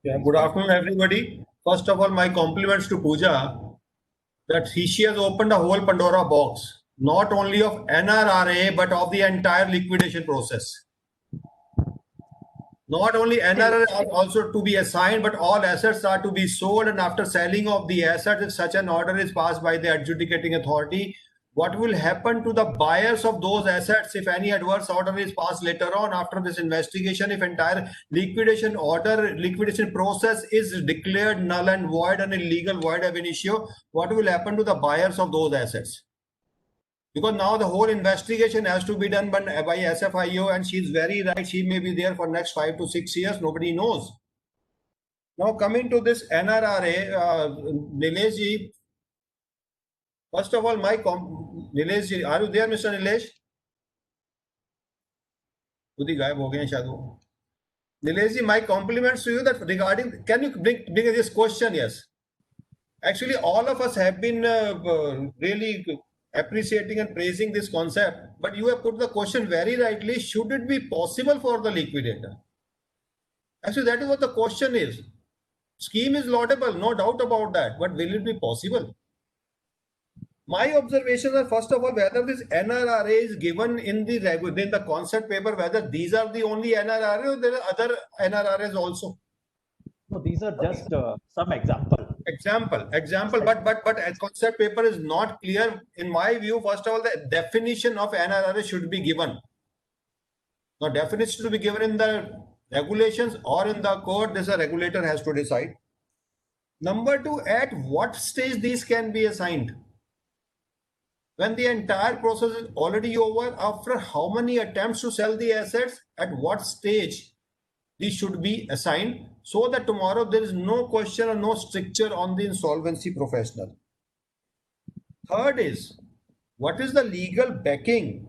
Good afternoon, everybody. First of all, my compliments to Pooja that she has opened a whole Pandora box, not only of NRRA, but of the entire liquidation process. Not only NRRA are also to be assigned, but all assets are to be sold. And after selling of the assets, if such an order is passed by the adjudicating authority, what will happen to the buyers of those assets if any adverse order is passed later on after this investigation? If entire liquidation process is declared null and void and illegal void ab initio, what will happen to the buyers of those assets? Because now the whole investigation has to be done by SFIO, and she's very right. She may be there for next 5 to 6 years. Nobody knows. Now coming to this NRRA, Nilesh ji, first of all, Nilesh ji, are you there, Mr. Nilesh? Nilesh ji, my compliments to you that regarding, can you bring this question? Yes. Actually, all of us have been really appreciating and praising this concept, but you have put the question very rightly, should it be possible for the liquidator? Actually, that is what the question is. Scheme is laudable, no doubt about that, but will it be possible? My observations are, first of all, whether this NRRA is given in the concept paper, whether these are the only NRRA or there are other NRRAs also. No, these are just some example, but a concept paper is not clear. In my view, first of all, the definition of NRRA should be given. Now, definition to be given in the regulations or in the code, this a regulator has to decide. Number two, at what stage these can be assigned? When the entire process is already over, after how many attempts to sell the assets, at what stage these should be assigned, so that tomorrow there is no question or no stricture on the insolvency professional. Third is, what is the legal backing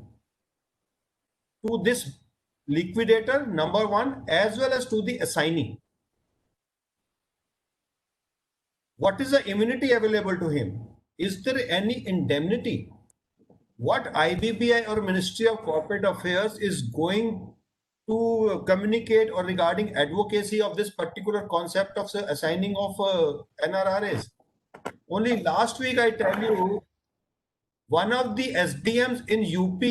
to this liquidator, number one, as well as to the assignee? What is the immunity available to him? Is there any indemnity? What IBBI or Ministry of Corporate Affairs is going to communicate or regarding advocacy of this particular concept of assigning of NRRAs? Only last week, I tell you, one of the SDMs in UP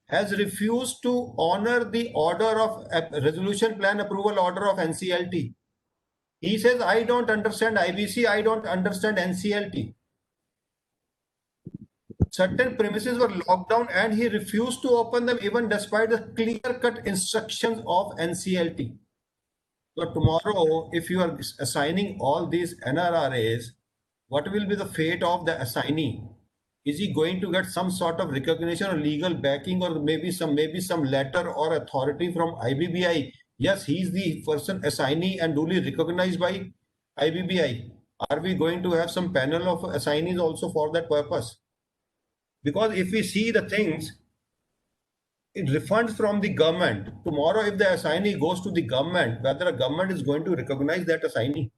has refused to honor the order of resolution plan approval order of NCLT. He says, I don't understand IBC, I don't understand NCLT. Certain premises were locked down and he refused to open them even despite the clear-cut instructions of NCLT. So tomorrow, if you are assigning all these NRRAs, what will be the fate of the assignee? Is he going to get some sort of recognition or legal backing, or maybe some letter or authority from IBBI? Yes, he is the person assignee and duly recognized by IBBI. Are we going to have some panel of assignees also for that purpose? Because if we see the things, it refunds from the government. Tomorrow, if the assignee goes to the government, whether a government is going to recognize that assignee?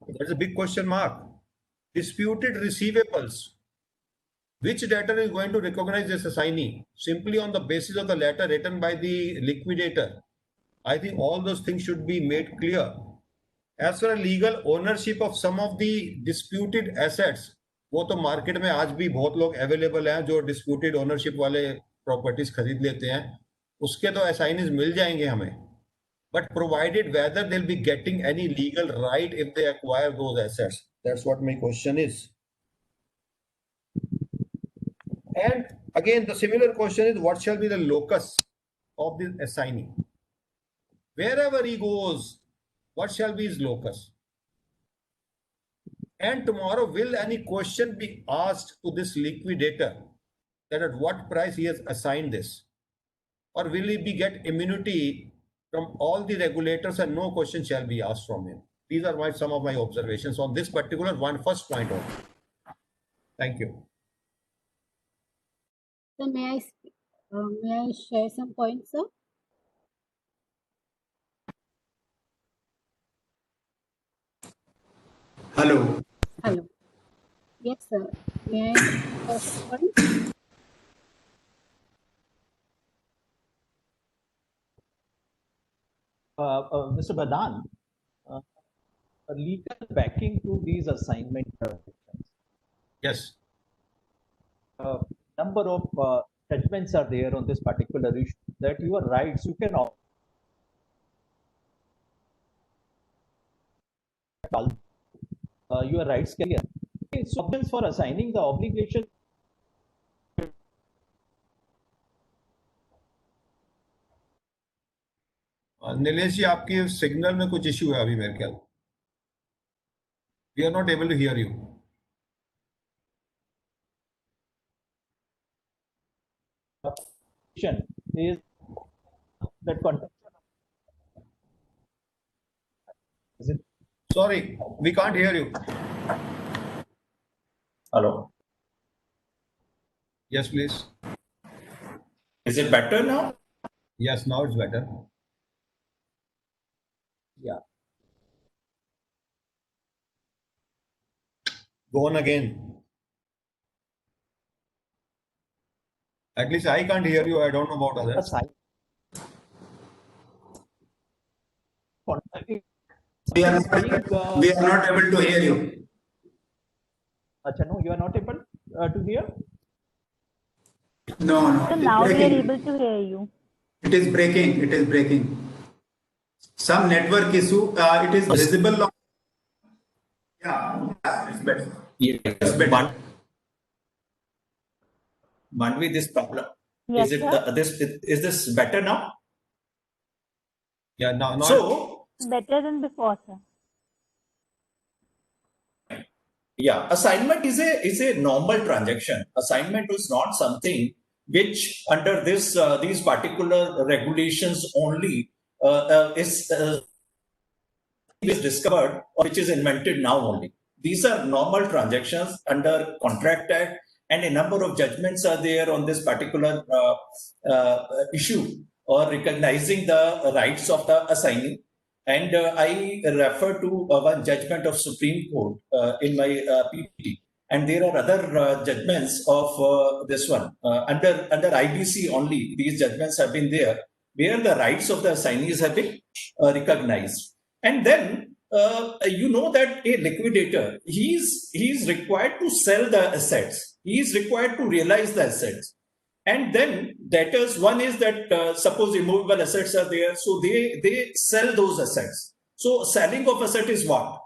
That's a big question mark. Disputed receivables. Which debtor is going to recognize this assignee? Simply on the basis of the letter written by the liquidator. I think all those things should be made clear. As for legal ownership of some of the disputed assets, वो तो market में आज भी बहुत लोग available हैं जो disputed ownership वाले प्रॉपर्टीज खरीद लेते हैं, उसके तो असाइनीज मिल जाएंगे हमें, but provided whether they'll be getting any legal right if they acquire those assets. That's what my question is. And again, the similar question is, what shall be the locus of the assignee? Wherever he goes, what shall be his locus? And tomorrow, will any question be asked to this liquidator that at what price he has assigned this? Or will he get immunity from all the regulators and no question shall be asked from him? These are some of my observations on this particular first point only. Thank you. So may I share some points, sir? Hello. Hello. Yes, sir. May I share some points? Mr. Badan, legal backing to these assignment transactions. Yes. Number of judgments are there on this particular issue that your rights you can your rights can be options for assigning the obligation. Nilesh जी, आपकी signal में कुछ issue है अभी मेरे ख्याल. We are not able to hear you. Is that context? Is it? Sorry, we can't hear you. Hello. Yes, please. Is it better now? Yes, now it's better. Yeah. Go on again. At least I can't hear you. I don't know about others. We are not able to hear you. Achha, no, you are not able to hear? No. So now we are able to hear you. It is breaking. It is breaking. Some network issue. It is visible. Yeah, it's better. Yes, it's better. But with this problem, Yes, Is it sir. is this better now? Yeah, now So Better than before, sir. yeah, assignment is a normal transaction. Assignment is not something which under this these particular regulations only is discovered or which is invented now only. These are normal transactions under Contract Act, and a number of judgments are there on this particular issue or recognizing the rights of the assignee. And I refer to one judgment of Supreme Court in my PPT. And there are other judgments of this one. Under IBC only, these judgments have been there, where the rights of the assignees have been recognized. And then you know that a liquidator, he's required to sell the assets. He is required to realize the assets. And then debtors, one is that suppose immovable assets are there, so they sell those assets. So selling of asset is what?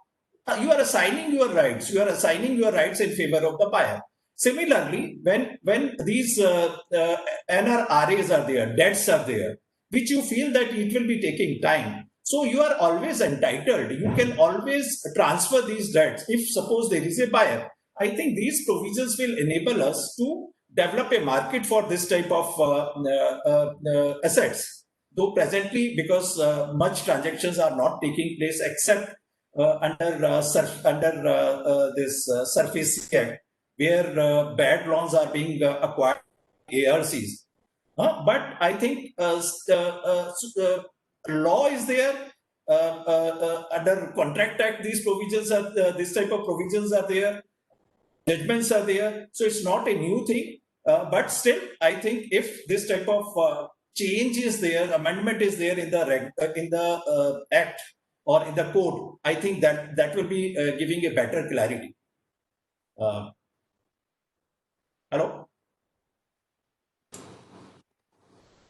You are assigning your rights. You are assigning your rights in favor of the buyer. Similarly, when these NRRAs are there, debts are there, which you feel that it will be taking time. So you are always entitled. You can always transfer these debts if suppose there is a buyer. I think these provisions will enable us to develop a market for this type of assets. Though presently, because much transactions are not taking place except under this Surface Act, where bad loans are being acquired ARCs. But I think law is there. Under Contract Act, these provisions are this type of provisions are there. Judgments are there, so it's not a new thing. But still, I think if this type of change is there, amendment is there in the act or in the code, I think that will be giving a better clarity. Hello.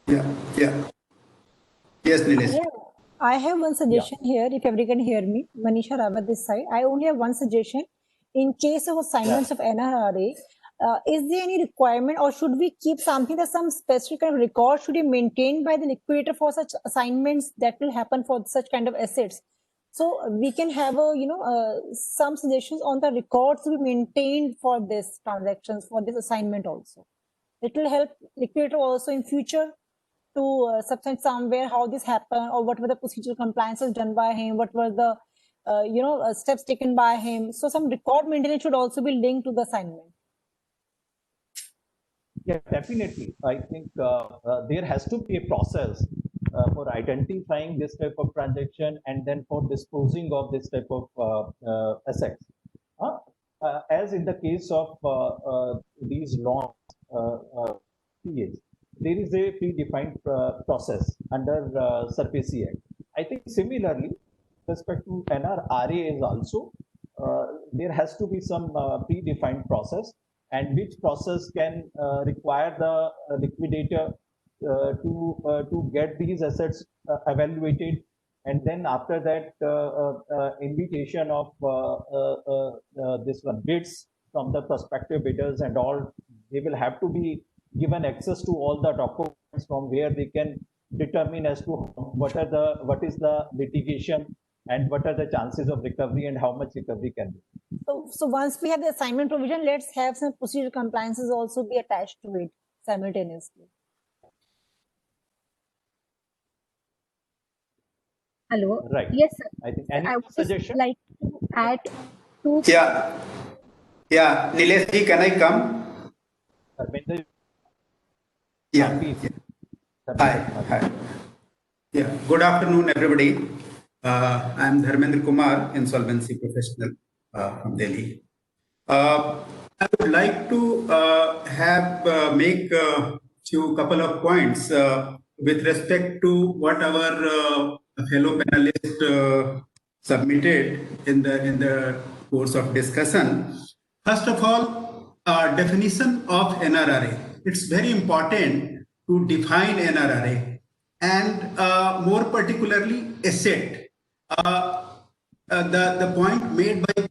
Yeah. Yes, Nilesh. I have one suggestion here, if everyone can hear me. Manisha Rawat this side. I only have one suggestion. In case of assignments of NRRA, is there any requirement, or should we keep something that some specific kind of record should be maintained by the liquidator for such assignments that will happen for such kind of assets? So we can have some suggestions on the records to be maintained for this transactions, for this assignment also. It will help liquidator also in future to substantiate somewhere how this happened, or what were the procedural compliances done by him, what were the steps taken by him. So some record maintenance should also be linked to the assignment. Yeah, definitely. I think there has to be a process for identifying this type of transaction and then for disposing of this type of assets. As in the case of these loans, there is a predefined process under Surface Act. I think similarly, with respect to NRRA is also, there has to be some predefined process, and which process can require the liquidator to get these assets evaluated, and then after that invitation of this one bids from the prospective bidders and all, they will have to be given access to all the documents from where they can determine as to what is the litigation and what are the chances of recovery and how much recovery can be. So once we have the assignment provision, let's have some procedural compliances also be attached to it simultaneously. Hello. Right. Yes, sir. I think any I would suggestion? like to add to. Yeah. Nilesh, can I come? Yeah. Hi. Yeah. Good afternoon, everybody. I'm Dharmendra Kumar, insolvency professional from Delhi. I would like to make a couple of points with respect to what our fellow panelists submitted in the course of discussion. First of all, definition of NRRA. It's very important to define NRRA, and more particularly asset. The point made by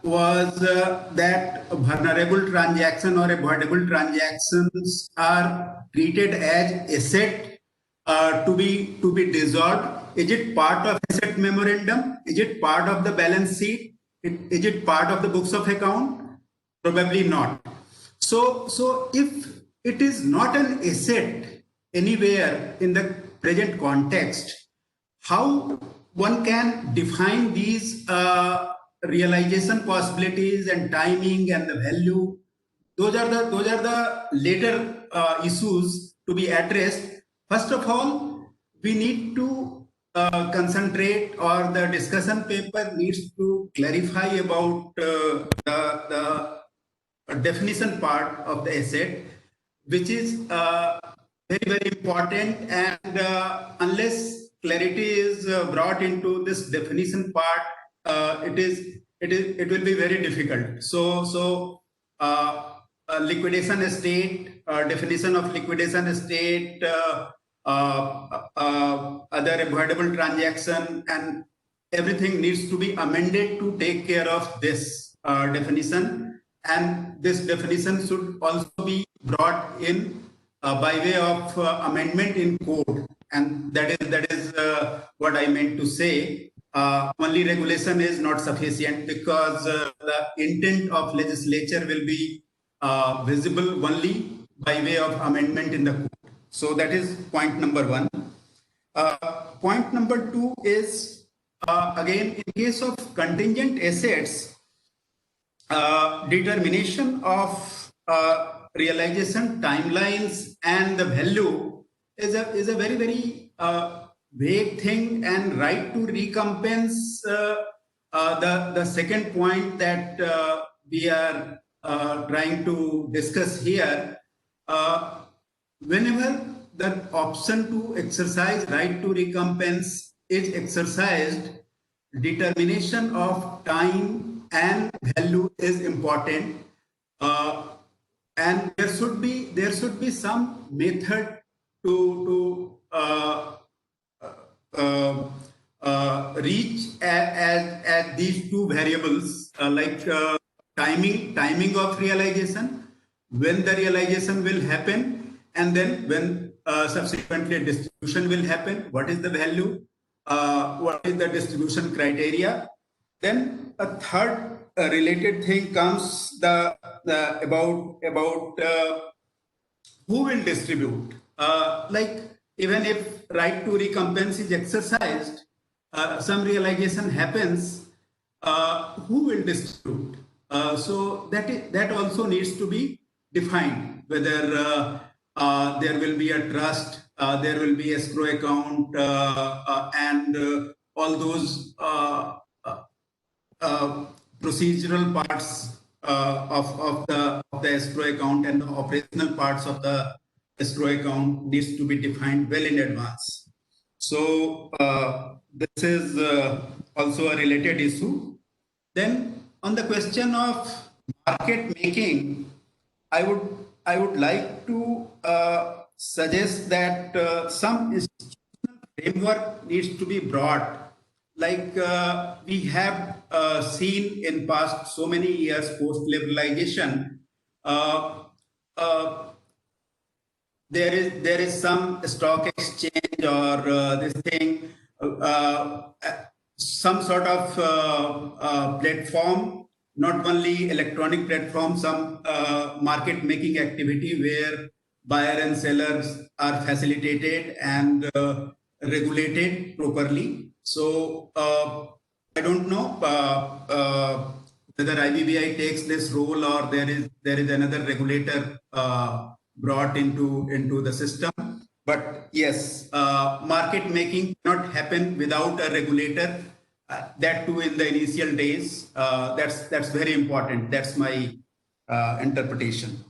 was that vulnerable transaction or avoidable transactions are treated as asset to be dissolved. Is it part of asset memorandum? Is it part of the balance sheet? Is it part of the books of account? Probably not. So if it is not an asset anywhere in the present context, how one can define these realization possibilities and timing and the value? Those are the later issues to be addressed. First of all, we need to concentrate, or the discussion paper needs to clarify about the definition part of the asset, which is very important. And unless clarity is brought into this definition part, it will be very difficult. So liquidation estate, definition of liquidation estate, other avoidable transaction, and everything needs to be amended to take care of this definition. And this definition should also be brought in by way of amendment in code. And that is what I meant to say. Only regulation is not sufficient, because the intent of legislature will be visible only by way of amendment in the code. So that is point number one. Point number two is, again, in case of contingent assets, determination of realization timelines and the value is a very vague thing. And right to recompense, the second point that we are trying to discuss here, whenever the option to exercise right to recompense is exercised, determination of time and value is important, and there should be some method to reach at these two variables, like timing of realization, when the realization will happen, and then when subsequently distribution will happen, what is the value, what is the distribution criteria. Then a third related thing comes about who will distribute. Like, even if right to recompense is exercised, some realization happens, who will distribute? So that also needs to be defined, whether there will be a trust, there will be escrow account, and all those procedural parts of the escrow account and the operational parts of the escrow account needs to be defined well in advance. So this is also a related issue. Then on the question of market making, I would like to suggest that some institutional framework needs to be brought. Like we have seen in past so many years post liberalization, there is some stock exchange or this thing, some sort of platform, not only electronic platform, some market making activity where buyer and sellers are facilitated and regulated properly. So I don't know whether IBBI takes this role, or there is another regulator brought into the system. But yes, market making cannot happen without a regulator. That too in the initial days. That's very important. That's my interpretation.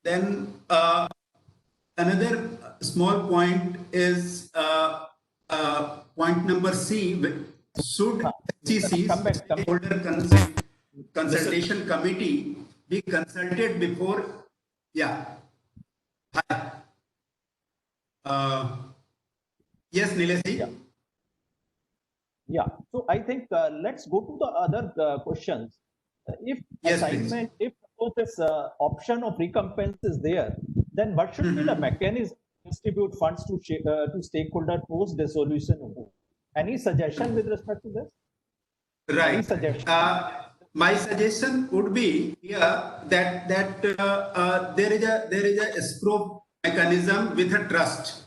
Then another small point is point number C. Should SEC, Stakeholder Consultation Committee, be consulted before? Yeah. Hi. Yes, Nilesh. Yeah. So I think let's go to the other questions. if Yes, assignment, if suppose this option of recompense is there, then what should be the mechanism to distribute funds to stakeholder post dissolution? Any suggestion with respect to this? Right. Any suggestion? My suggestion would be here that there is a escrow mechanism with a trust,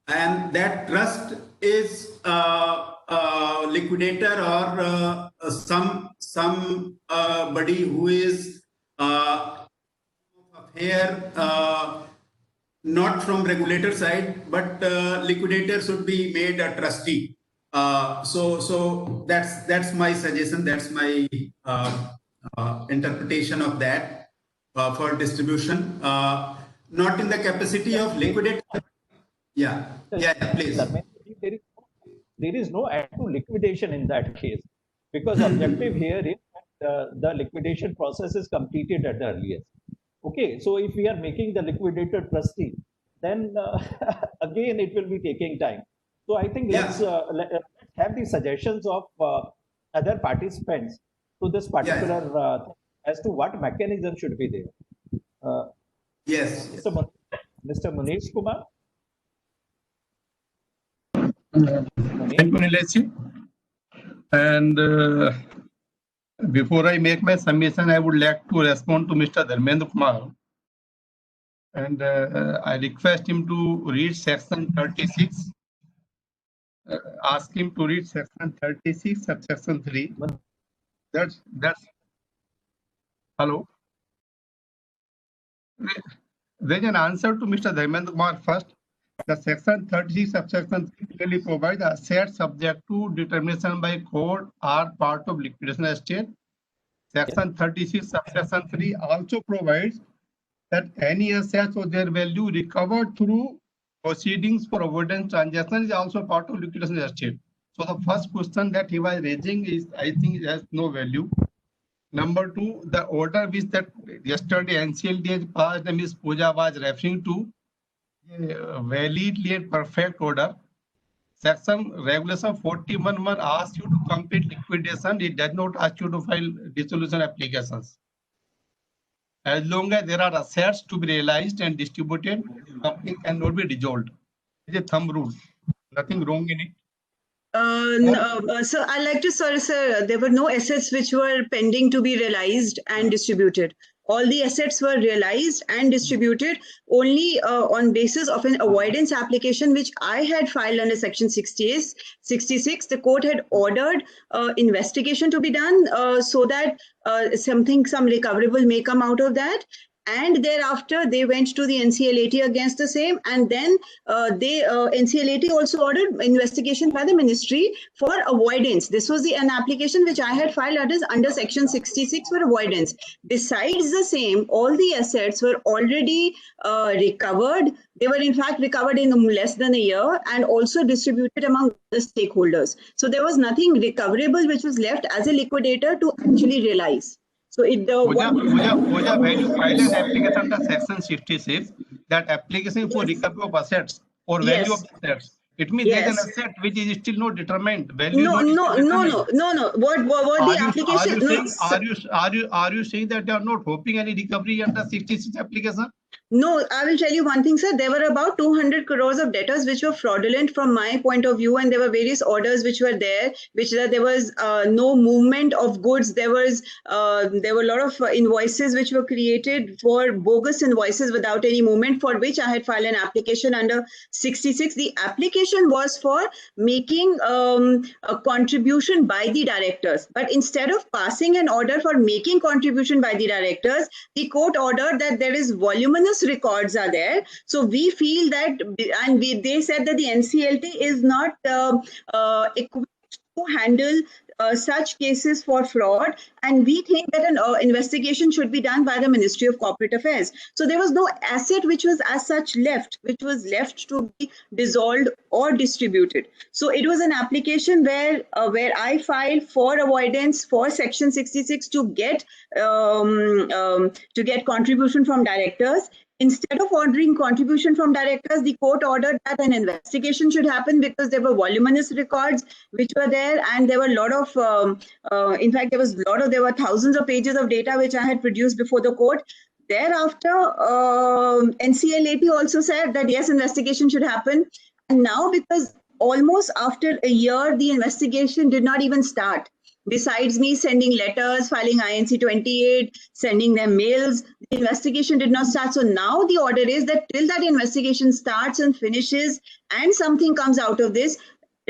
and that trust is liquidator or somebody who is here not from regulator side, but liquidator should be made a trustee. So that's my suggestion. That's my interpretation of that for distribution. Not in the capacity of liquidator. Yeah, please. There is no end to liquidation in that case, because objective here is that the liquidation process is completed at the earliest. Okay, so if we are making the liquidator trustee, then again it will be taking time. So I think let's have the suggestions of other participants to this particular as to what mechanism should be there. Yes. Mr. Munish Kumar. Thank you, Nilesh. And before I make my submission, I would like to respond to Mr. Dharmendra Kumar. And I request him to read section 36. Ask him to read section 36, subsection 3. That's hello. There's an answer to Mr. Dharmendra Kumar first. The section 36, subsection 3 clearly provides assets subject to determination by court are part of liquidation estate. Section 36, subsection 3 also provides that any assets or their value recovered through proceedings for avoidance transaction is also part of liquidation estate. So the first question that he was raising is, I think, it has no value. Number two, the order which that yesterday NCLT has passed and Ms. Pooja was referring to, validly and perfect order. Section regulation 41(1) asks you to complete liquidation. It does not ask you to file dissolution applications. As long as there are assets to be realized and distributed, company cannot be dissolved. It's a thumb rule. Nothing wrong in it. So I like to, sorry, sir, there were no assets which were pending to be realized and distributed. All the assets were realized and distributed only on basis of an avoidance application, which I had filed under section 66. The court had ordered investigation to be done so that some recoverable may come out of that. And thereafter, they went to the NCLAT against the same. And then NCLAT also ordered investigation by the ministry for avoidance. This was an application which I had filed under section 66 for avoidance. Besides the same, all the assets were already recovered. They were in fact recovered in less than a year and also distributed among the stakeholders. So there was nothing recoverable which was left as a liquidator to actually realize. So when you file an application under section 66, that application for recovery of assets or value of assets, it means there's an asset which is still not determined. Value no. What the application? Are you saying that they are not hoping any recovery under 66 application? No, I will tell you one thing, sir. There were about 200 crores of debtors which were fraudulent from my point of view, and there were various orders which were there, which there was no movement of goods. There were a lot of invoices which were created for bogus invoices without any movement, for which I had filed an application under 66. The application was for making a contribution by the directors, but instead of passing an order for making contribution by the directors, the court ordered that there is voluminous records are there. So we feel that, and they said that the NCLT is not equipped to handle such cases for fraud, and we think that an investigation should be done by the Ministry of Corporate Affairs. So there was no asset which was as such left, which was left to be dissolved or distributed. So it was an application where I filed for avoidance for section 66 to get contribution from directors. Instead of ordering contribution from directors, the court ordered that an investigation should happen because there were voluminous records which were there, and there were a lot of, in fact, there were thousands of pages of data which I had produced before the court. Thereafter, NCLAT also said that yes, investigation should happen. And now, because almost after a year, the investigation did not even start. Besides me sending letters, filing INC 28, sending them mails, the investigation did not start. So now the order is that till that investigation starts and finishes and something comes out of this,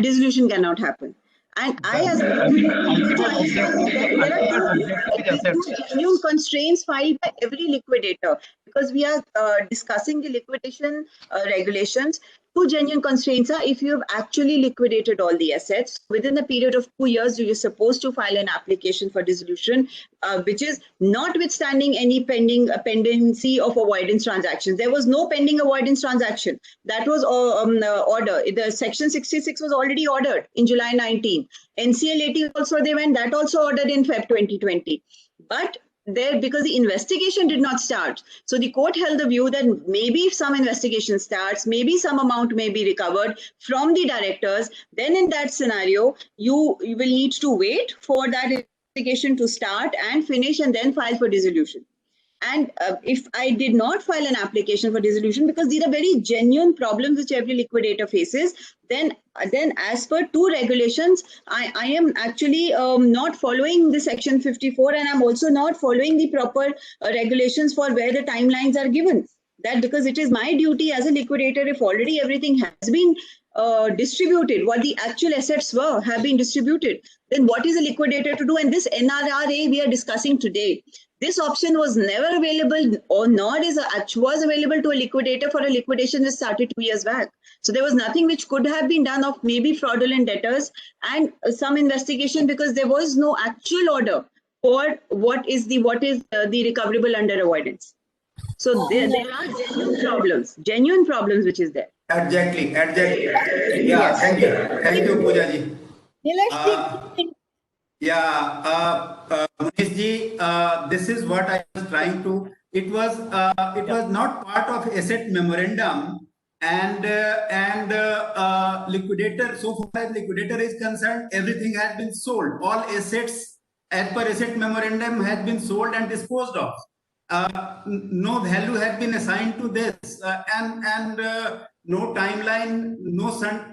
dissolution cannot happen. And I, as there are new constraints filed by every liquidator, because we are discussing the liquidation regulations. Two genuine constraints are if you have actually liquidated all the assets within the period of 2 years, you're supposed to file an application for dissolution, which is notwithstanding any pendency of avoidance transactions. There was no pending avoidance transaction. That was order. The section 66 was already ordered in July 19. NCLAT also they went, that also ordered in Feb 2020. But there, because the investigation did not start, so the court held the view that maybe if some investigation starts, maybe some amount may be recovered from the directors. Then in that scenario, you will need to wait for that investigation to start and finish and then file for dissolution. And if I did not file an application for dissolution, because these are very genuine problems which every liquidator faces, then as per two regulations, I am actually not following the section 54, and I'm also not following the proper regulations for where the timelines are given. That because it is my duty as a liquidator, if already everything has been distributed, what the actual assets have been distributed, then what is a liquidator to do? And this NRRA we are discussing today, this option was never available, or nor was available to a liquidator for a liquidation that started 2 years back. So there was nothing which could have been done of maybe fraudulent debtors and some investigation, because there was no actual order for what is the recoverable under avoidance. So there are genuine problems which is there. Exactly. Yeah, thank you, Pooja ji. Munish ji, this is what I was trying to. It was not part of asset memorandum, and liquidator. So far as liquidator is concerned, everything has been sold. All assets, as per asset memorandum, has been sold and disposed of. No value has been assigned to this, and no timeline, no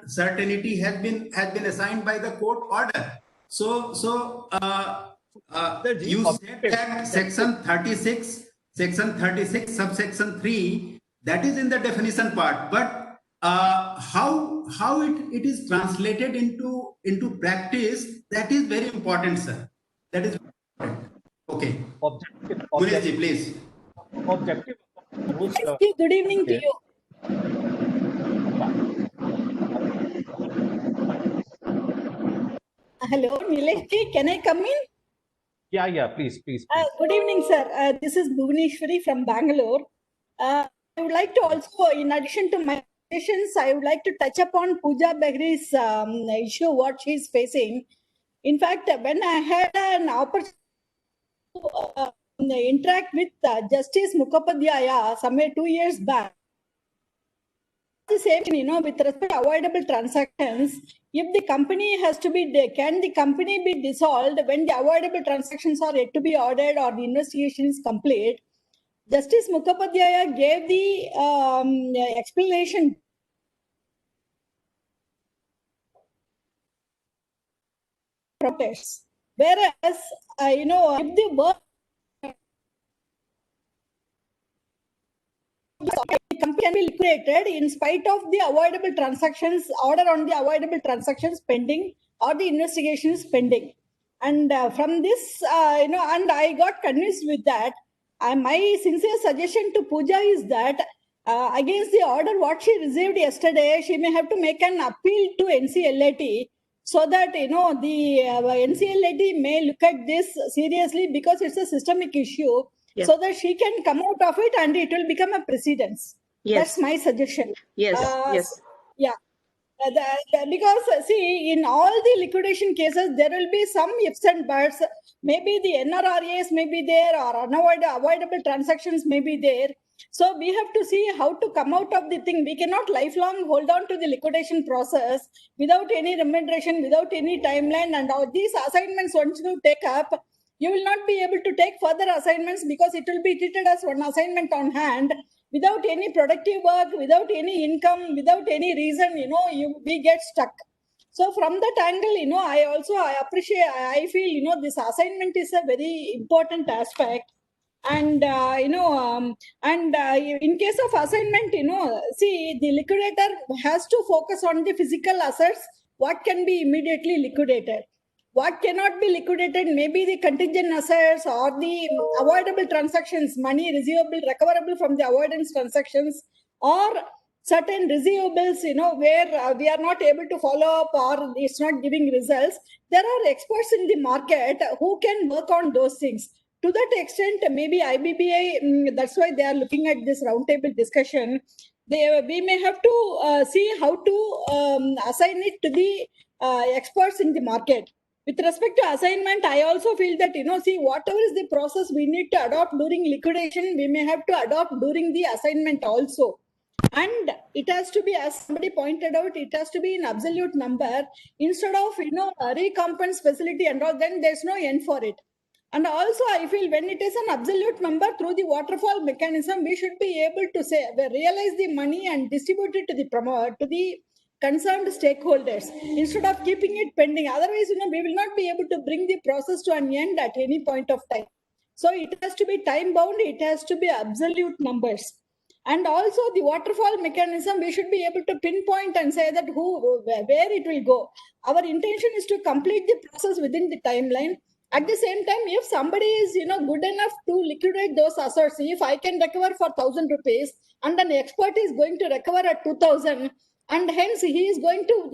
certainty has been assigned by the court order. So you said that section 36, subsection 3, that is in the definition part, but how it is translated into practice, that is very important, sir. That is important. Okay. Objective, please. Objective. Good evening to you. Hello, Nilesh, can I come in? Yeah, please. Good evening, sir. This is Bhuvaneshwari from Bangalore. I would like to also, in addition to my questions, I would like to touch upon Pooja Begri's issue, what she is facing. In fact, when I had an opportunity to interact with Justice Mukhopadhyaya somewhere 2 years back, the same, with respect to avoidable transactions, if the company has to be, can the company be dissolved when the avoidable transactions are yet to be ordered or the investigation is complete? Justice Mukhopadhyaya gave the explanation. Protests. Whereas, if the work the company can be liquidated in spite of the avoidable transactions, order on the avoidable transactions pending or the investigation is pending. And from this, and I got convinced with that. My sincere suggestion to Pooja is that against the order what she received yesterday, she may have to make an appeal to NCLAT so that, the NCLAT may look at this seriously, because it's a systemic issue. Yes. So that she can come out of it and it will become a precedence. Yes. That's my suggestion. Yes. Yeah. Because see, in all the liquidation cases, there will be some ifs and buts. Maybe the NRRAs may be there, or avoidable transactions may be there. So we have to see how to come out of the thing. We cannot lifelong hold on to the liquidation process without any remuneration, without any timeline, and all these assignments once you take up, you will not be able to take further assignments because it will be treated as one assignment on hand without any productive work, without any income, without any reason, we get stuck. So from that angle, I appreciate, I feel, this assignment is a very important aspect. And, in case of assignment, see, the liquidator has to focus on the physical assets, what can be immediately liquidated. What cannot be liquidated, maybe the contingent assets or the avoidable transactions, money receivable, recoverable from the avoidance transactions, or certain receivables, where we are not able to follow up or it's not giving results. There are experts in the market who can work on those things. To that extent, maybe IBBI, that's why they are looking at this roundtable discussion. We may have to see how to assign it to the experts in the market. With respect to assignment, I also feel that, see, whatever is the process we need to adopt during liquidation, we may have to adopt during the assignment also. And it has to be, as somebody pointed out, it has to be an absolute number instead of, a recompense facility and all, then there's no end for it. And also, I feel when it is an absolute number through the waterfall mechanism, we should be able to say, realize the money and distribute it to the concerned stakeholders instead of keeping it pending. Otherwise, we will not be able to bring the process to an end at any point of time. So it has to be time bound. It has to be absolute numbers. And also the waterfall mechanism, we should be able to pinpoint and say that where it will go. Our intention is to complete the process within the timeline. At the same time, if somebody is, good enough to liquidate those assets, if I can recover for 1,000 rupees and an expert is going to recover at 2,000, and hence he is going to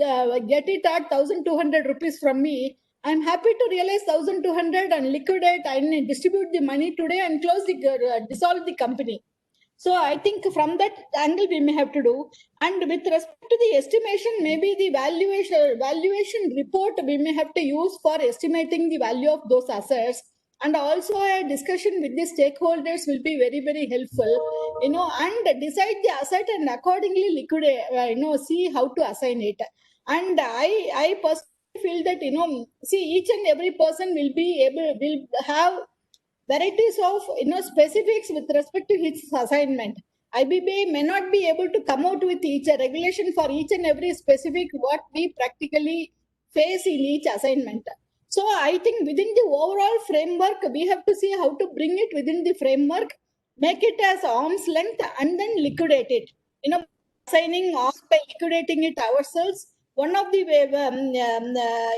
get it at 1,200 rupees from me, I'm happy to realize 1,200 and liquidate and distribute the money today and dissolve the company. So I think from that angle we may have to do. And with respect to the estimation, maybe the valuation report we may have to use for estimating the value of those assets. And also a discussion with the stakeholders will be very, very helpful, and decide the asset and accordingly liquidate, see how to assign it. And I personally feel that, see, each and every person will have varieties of, specifics with respect to his assignment. IBBI may not be able to come out with a regulation for each and every specific what we practically face in each assignment. So I think within the overall framework, we have to see how to bring it within the framework, make it as arm's length, and then liquidate it. Assigning or by liquidating it ourselves, one of the way,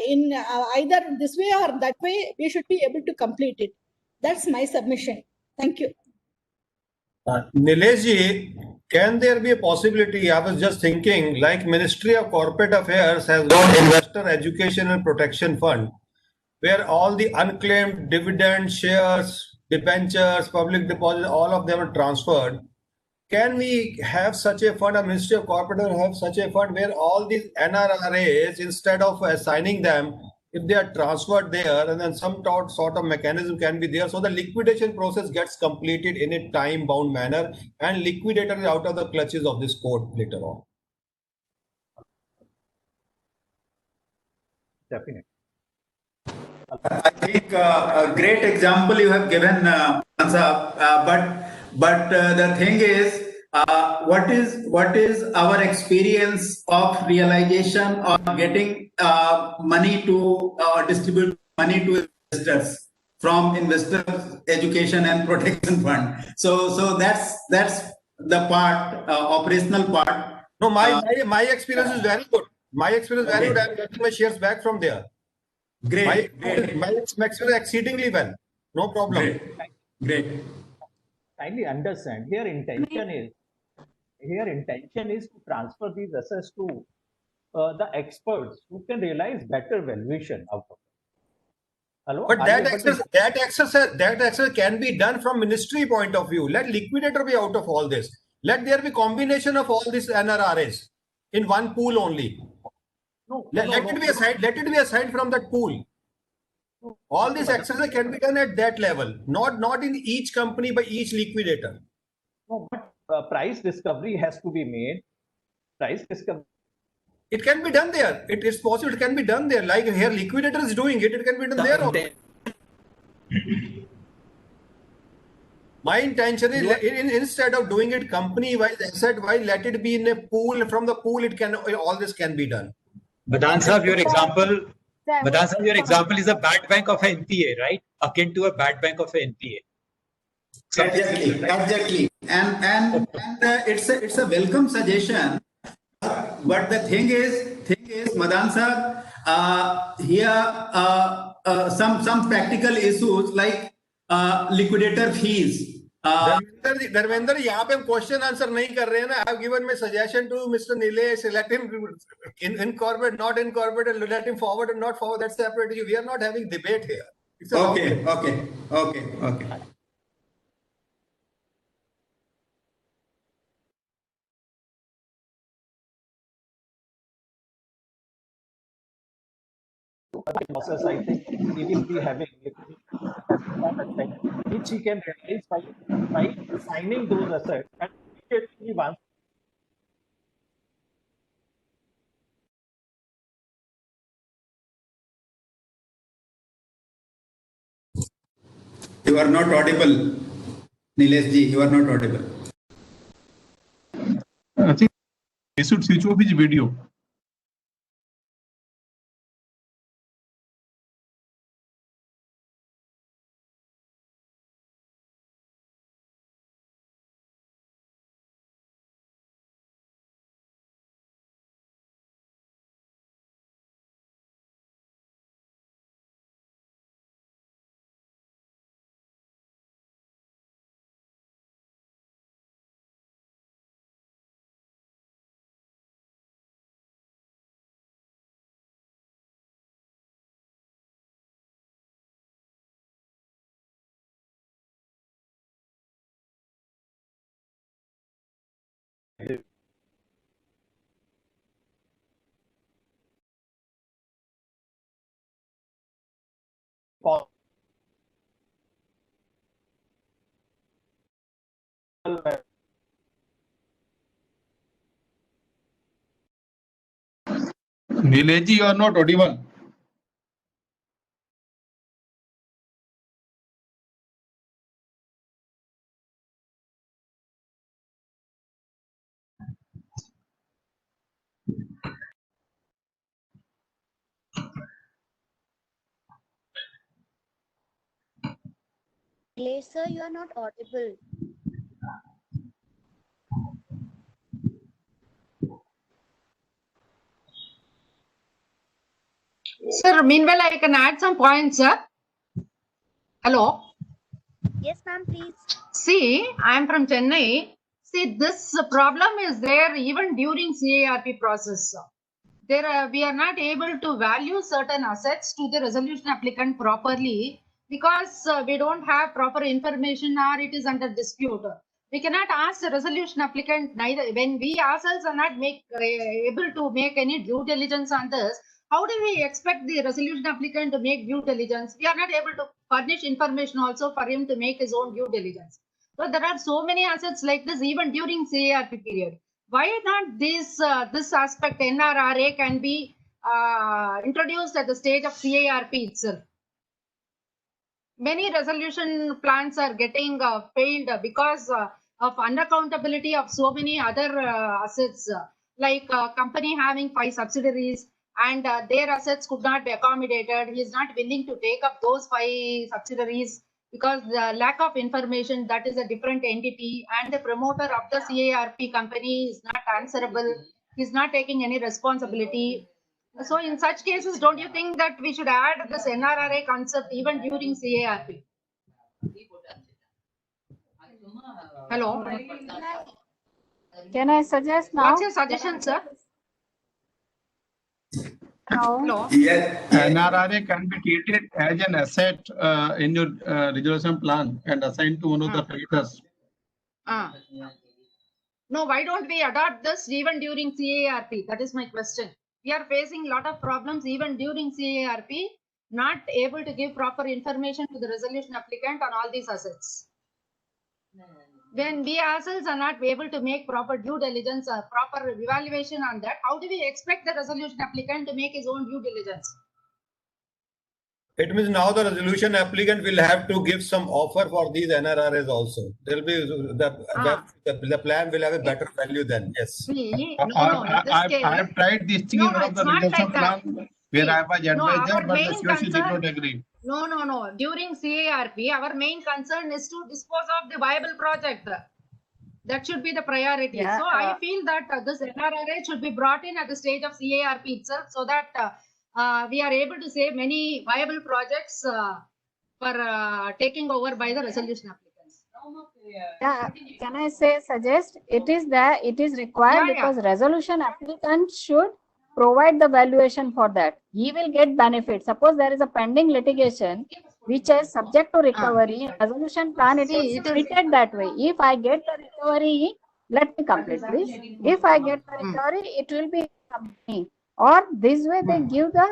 in either this way or that way, we should be able to complete it. That's my submission. Thank you. Nilesh, can there be a possibility? I was just thinking, like Ministry of Corporate Affairs has got Investor Education and Protection Fund, where all the unclaimed dividend shares, debentures, public deposits, all of them are transferred. Can we have such a fund, a Ministry of Corporate Affairs have such a fund where all these NRRAs, instead of assigning them, if they are transferred there, and then some sort of mechanism can be there, so the liquidation process gets completed in a time-bound manner, and liquidator is out of the clutches of this court later on. Definitely. I think a great example you have given, but the thing is, what is our experience of realization or getting money to distribute money to investors from Investor Education and Protection Fund? So that's the part, operational part. No, my experience is very good. My experience is very good. I'm getting my shares back from there. Great. My experience is exceedingly well. No problem. Great. Kindly understand, here intention is to transfer these assets to the experts who can realize better valuation out of it. Hello? But that exercise can be done from ministry point of view. Let liquidator be out of all this. Let there be combination of all these NRRAs in one pool only. Let it be assigned from that pool. All this exercise can be done at that level, not in each company by each liquidator. No, but price discovery has to be made. Price discovery. It can be done there. It is possible. It can be done there. Like here, liquidator is doing it. It can be done there also. My intention is instead of doing it company-wise, asset-wise, let it be in a pool. From the pool, it can all this can be done. Madan Sahab, your example is a bad bank of an NPA, right? Akin to a bad bank of an NPA. Exactly. And it's a welcome suggestion. But the thing is, Madan Sahab, here some practical issues like liquidator fees. Dharmendra यहाँ पे हम question answer नहीं कर रहे हैं ना. I have given my suggestion to Mr. Nilesh. Let him incorporate, not incorporate, and let him forward and not forward. That's separate issue. We are not having debate here. Okay. Process, I think he will be having, which he can realize by signing those assets and immediately once. You are not audible, Nilesh ji. You are not audible. I think we should switch off his video. Nilesh ji, you are not audible. Nilesh sir, you are not audible. Sir, meanwhile, I can add some points, sir. Hello? Yes, ma'am, please. See, I am from Chennai. See, this problem is there even during CARP process. We are not able to value certain assets to the resolution applicant properly because we don't have proper information or it is under dispute. We cannot ask the resolution applicant neither when we ourselves are not able to make any due diligence on this. How do we expect the resolution applicant to make due diligence? We are not able to furnish information also for him to make his own due diligence. So there are so many assets like this even during CARP period. Why not this aspect NRRA can be introduced at the stage of CARP itself? Many resolution plans are getting failed because of unaccountability of so many other assets, like a company having 5 subsidiaries and their assets could not be accommodated. He is not willing to take up those 5 subsidiaries because the lack of information, that is a different entity, and the promoter of the CARP company is not answerable. He is not taking any responsibility. So in such cases, don't you think that we should add this NRRA concept even during CARP? Hello? Can I suggest now? What's your suggestion, sir? No. Yes. NRRA can be treated as an asset in your resolution plan and assigned to one of the creditors. No, why don't we adopt this even during CARP? That is my question. We are facing a lot of problems even during CARP, not able to give proper information to the resolution applicant on all these assets. when we ourselves are not able to make proper due diligence or proper evaluation on that, how do we expect the resolution applicant to make his own due diligence? It means now the resolution applicant will have to give some offer for these NRRs also. There will be the plan will have a better value then. Yes. I have tried this thing in one of the resolution plan where I was advisor, but the COC did not agree. No. During CARP, our main concern is to dispose of the viable project. That should be the priority. Yeah, so I feel that this NRRA should be brought in at the stage of CARP itself, so that we are able to save many viable projects for taking over by the resolution applicants. Yeah, can I suggest it is required because resolution applicant should provide the valuation for that. He will get benefit. Suppose there is a pending litigation which is subject to recovery, resolution plan, it is treated that way. If I get the recovery, let me complete this. If I get the recovery, it will be company. Or this way they give the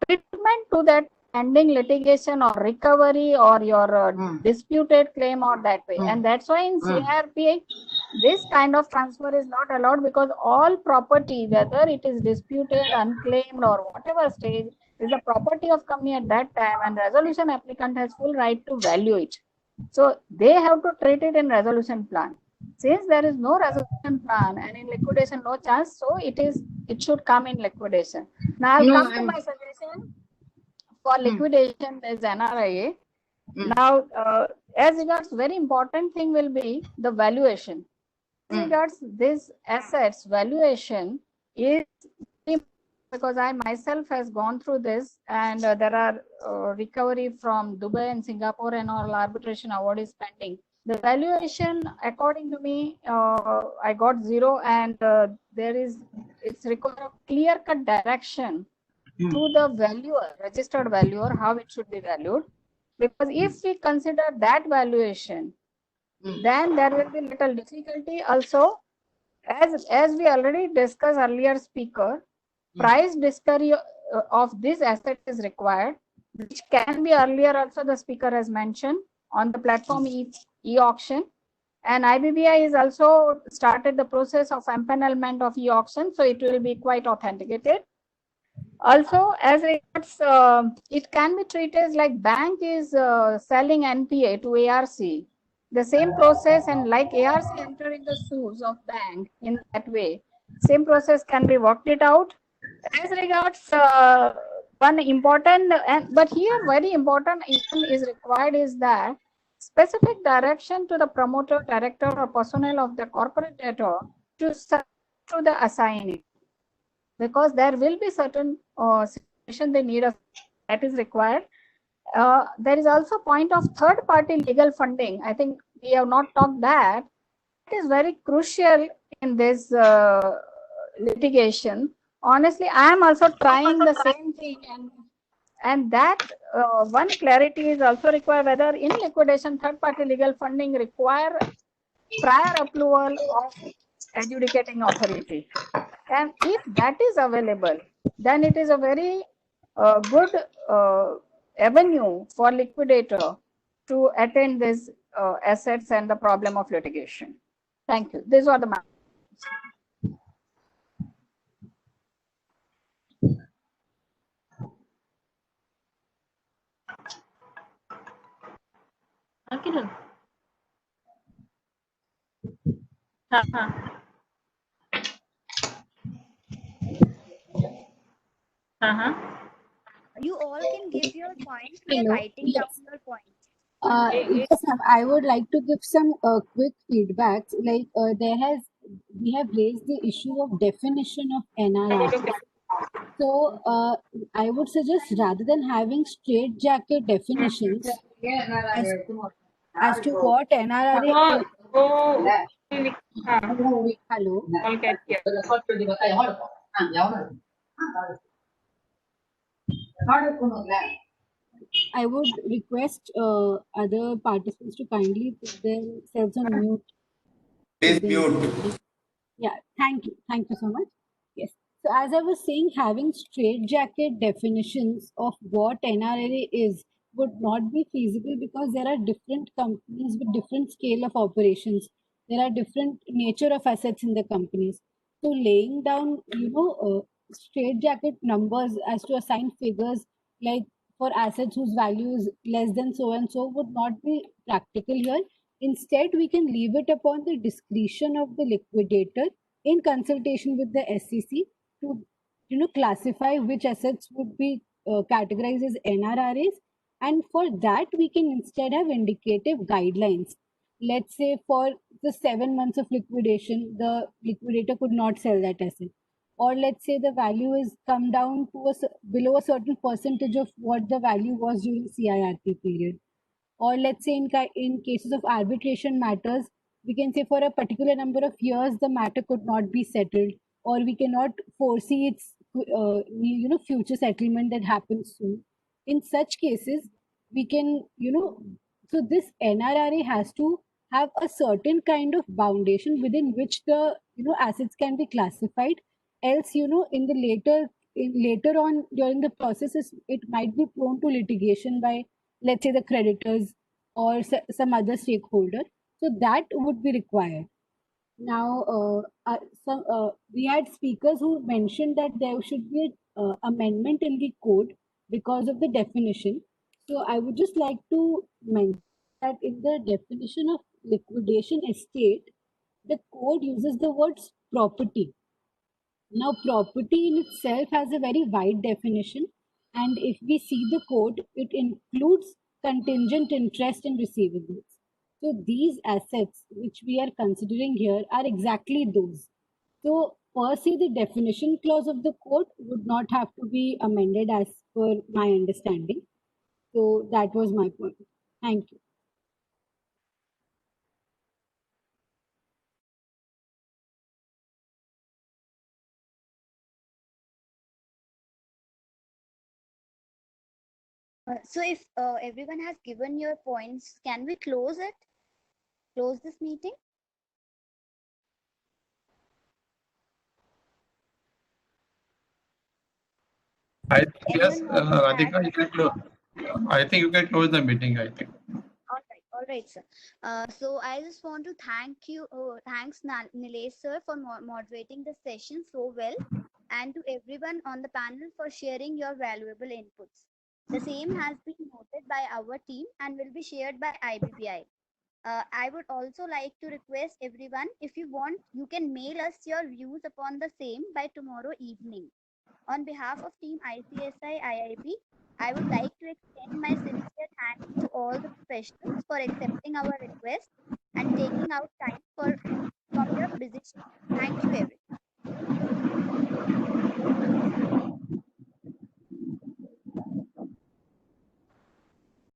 treatment to that pending litigation or recovery or your disputed claim or that way. And that's why in CRP, this kind of transfer is not allowed because all property, whether it is disputed, unclaimed or whatever stage, is the property of company at that time, and resolution applicant has full right to value it. So they have to treat it in resolution plan. Since there is no resolution plan and in liquidation no chance, so it should come in liquidation. Now I'll come to my suggestion for liquidation as NRIA. Now, as regards very important thing will be the valuation. As regards this assets valuation is because I myself has gone through this, and there are recovery from Dubai and Singapore and all arbitration award is pending. The valuation, according to me, I got 0, and it's required a clear-cut direction to the valuer, registered valuer, how it should be valued. Because if we consider that valuation, then there will be little difficulty. Also, as we already discussed earlier, speaker, price discovery of this asset is required, which can be earlier also the speaker has mentioned on the platform e-auction, and IBBI is also started the process of empanelment of e-auction, so it will be quite authenticated. Also, as regards, it can be treated like bank is selling NPA to ARC. The same process, and like ARC entering the shoes of bank in that way, same process can be worked it out. As regards one important, but here very important is required is that specific direction to the promoter, director or personnel of the corporate debtor to the assignee, because there will be certain situation they need that is required. There is also point of third party legal funding. I think we have not talked that. It is very crucial in this litigation. Honestly, I am also trying the same thing, and that one clarity is also required whether in liquidation third party legal funding require prior approval of adjudicating authority. And if that is available, then it is a very good avenue for liquidator to attend these assets and the problem of litigation. Thank you. These are the matters. You all can give your points. We are writing down your points. Yes, ma'am. I would like to give some quick feedbacks. Like we have raised the issue of definition of NRRA. So I would suggest rather than having straitjacket definitions as to what NRRA is. Hello. I would request other participants to kindly put themselves on mute. Please mute. Yeah, thank you. Thank you so much. Yes. So as I was saying, having straitjacket definitions of what NRRA is would not be feasible because there are different companies with different scale of operations. There are different nature of assets in the companies. So laying down, straight jacket numbers as to assign figures like for assets whose value is less than so and so would not be practical here. Instead, we can leave it upon the discretion of the liquidator in consultation with the SEC to classify which assets would be categorized as NRRAs, and for that we can instead have indicative guidelines. Let's say for the 7 months of liquidation, the liquidator could not sell that asset, or let's say the value is come down to below a certain percentage of what the value was during CIRP period, or let's say in cases of arbitration matters, we can say for a particular number of years the matter could not be settled, or we cannot foresee its future settlement that happens soon. In such cases, we can so this NRRA has to have a certain kind of foundation within which the assets can be classified. Else, in the later on during the processes, it might be prone to litigation by, let's say, the creditors or some other stakeholder. So that would be required. Now, we had speakers who mentioned that there should be an amendment in the code because of the definition. So I would just like to mention that in the definition of liquidation estate, the code uses the words property. Now, property in itself has a very wide definition, and if we see the code, it includes contingent interest and receivables. So these assets which we are considering here are exactly those. So per se, the definition clause of the code would not have to be amended as per my understanding. So that was my point. Thank you. So if everyone has given your points, can we close it? Close this meeting? Yes, Radhika, you can close. I think you can close the meeting, I think. All right, sir. So I just want to thank you. Thanks, Nilesh sir, for moderating the session so well, and to everyone on the panel for sharing your valuable inputs. The same has been noted by our team and will be shared by IBPI. I would also like to request everyone, if you want, you can mail us your views upon the same by tomorrow evening. On behalf of Team ICSI IIB, I would like to extend my sincere thanks to all the professionals for accepting our request and taking out time from your busy schedule. Thank you, everyone.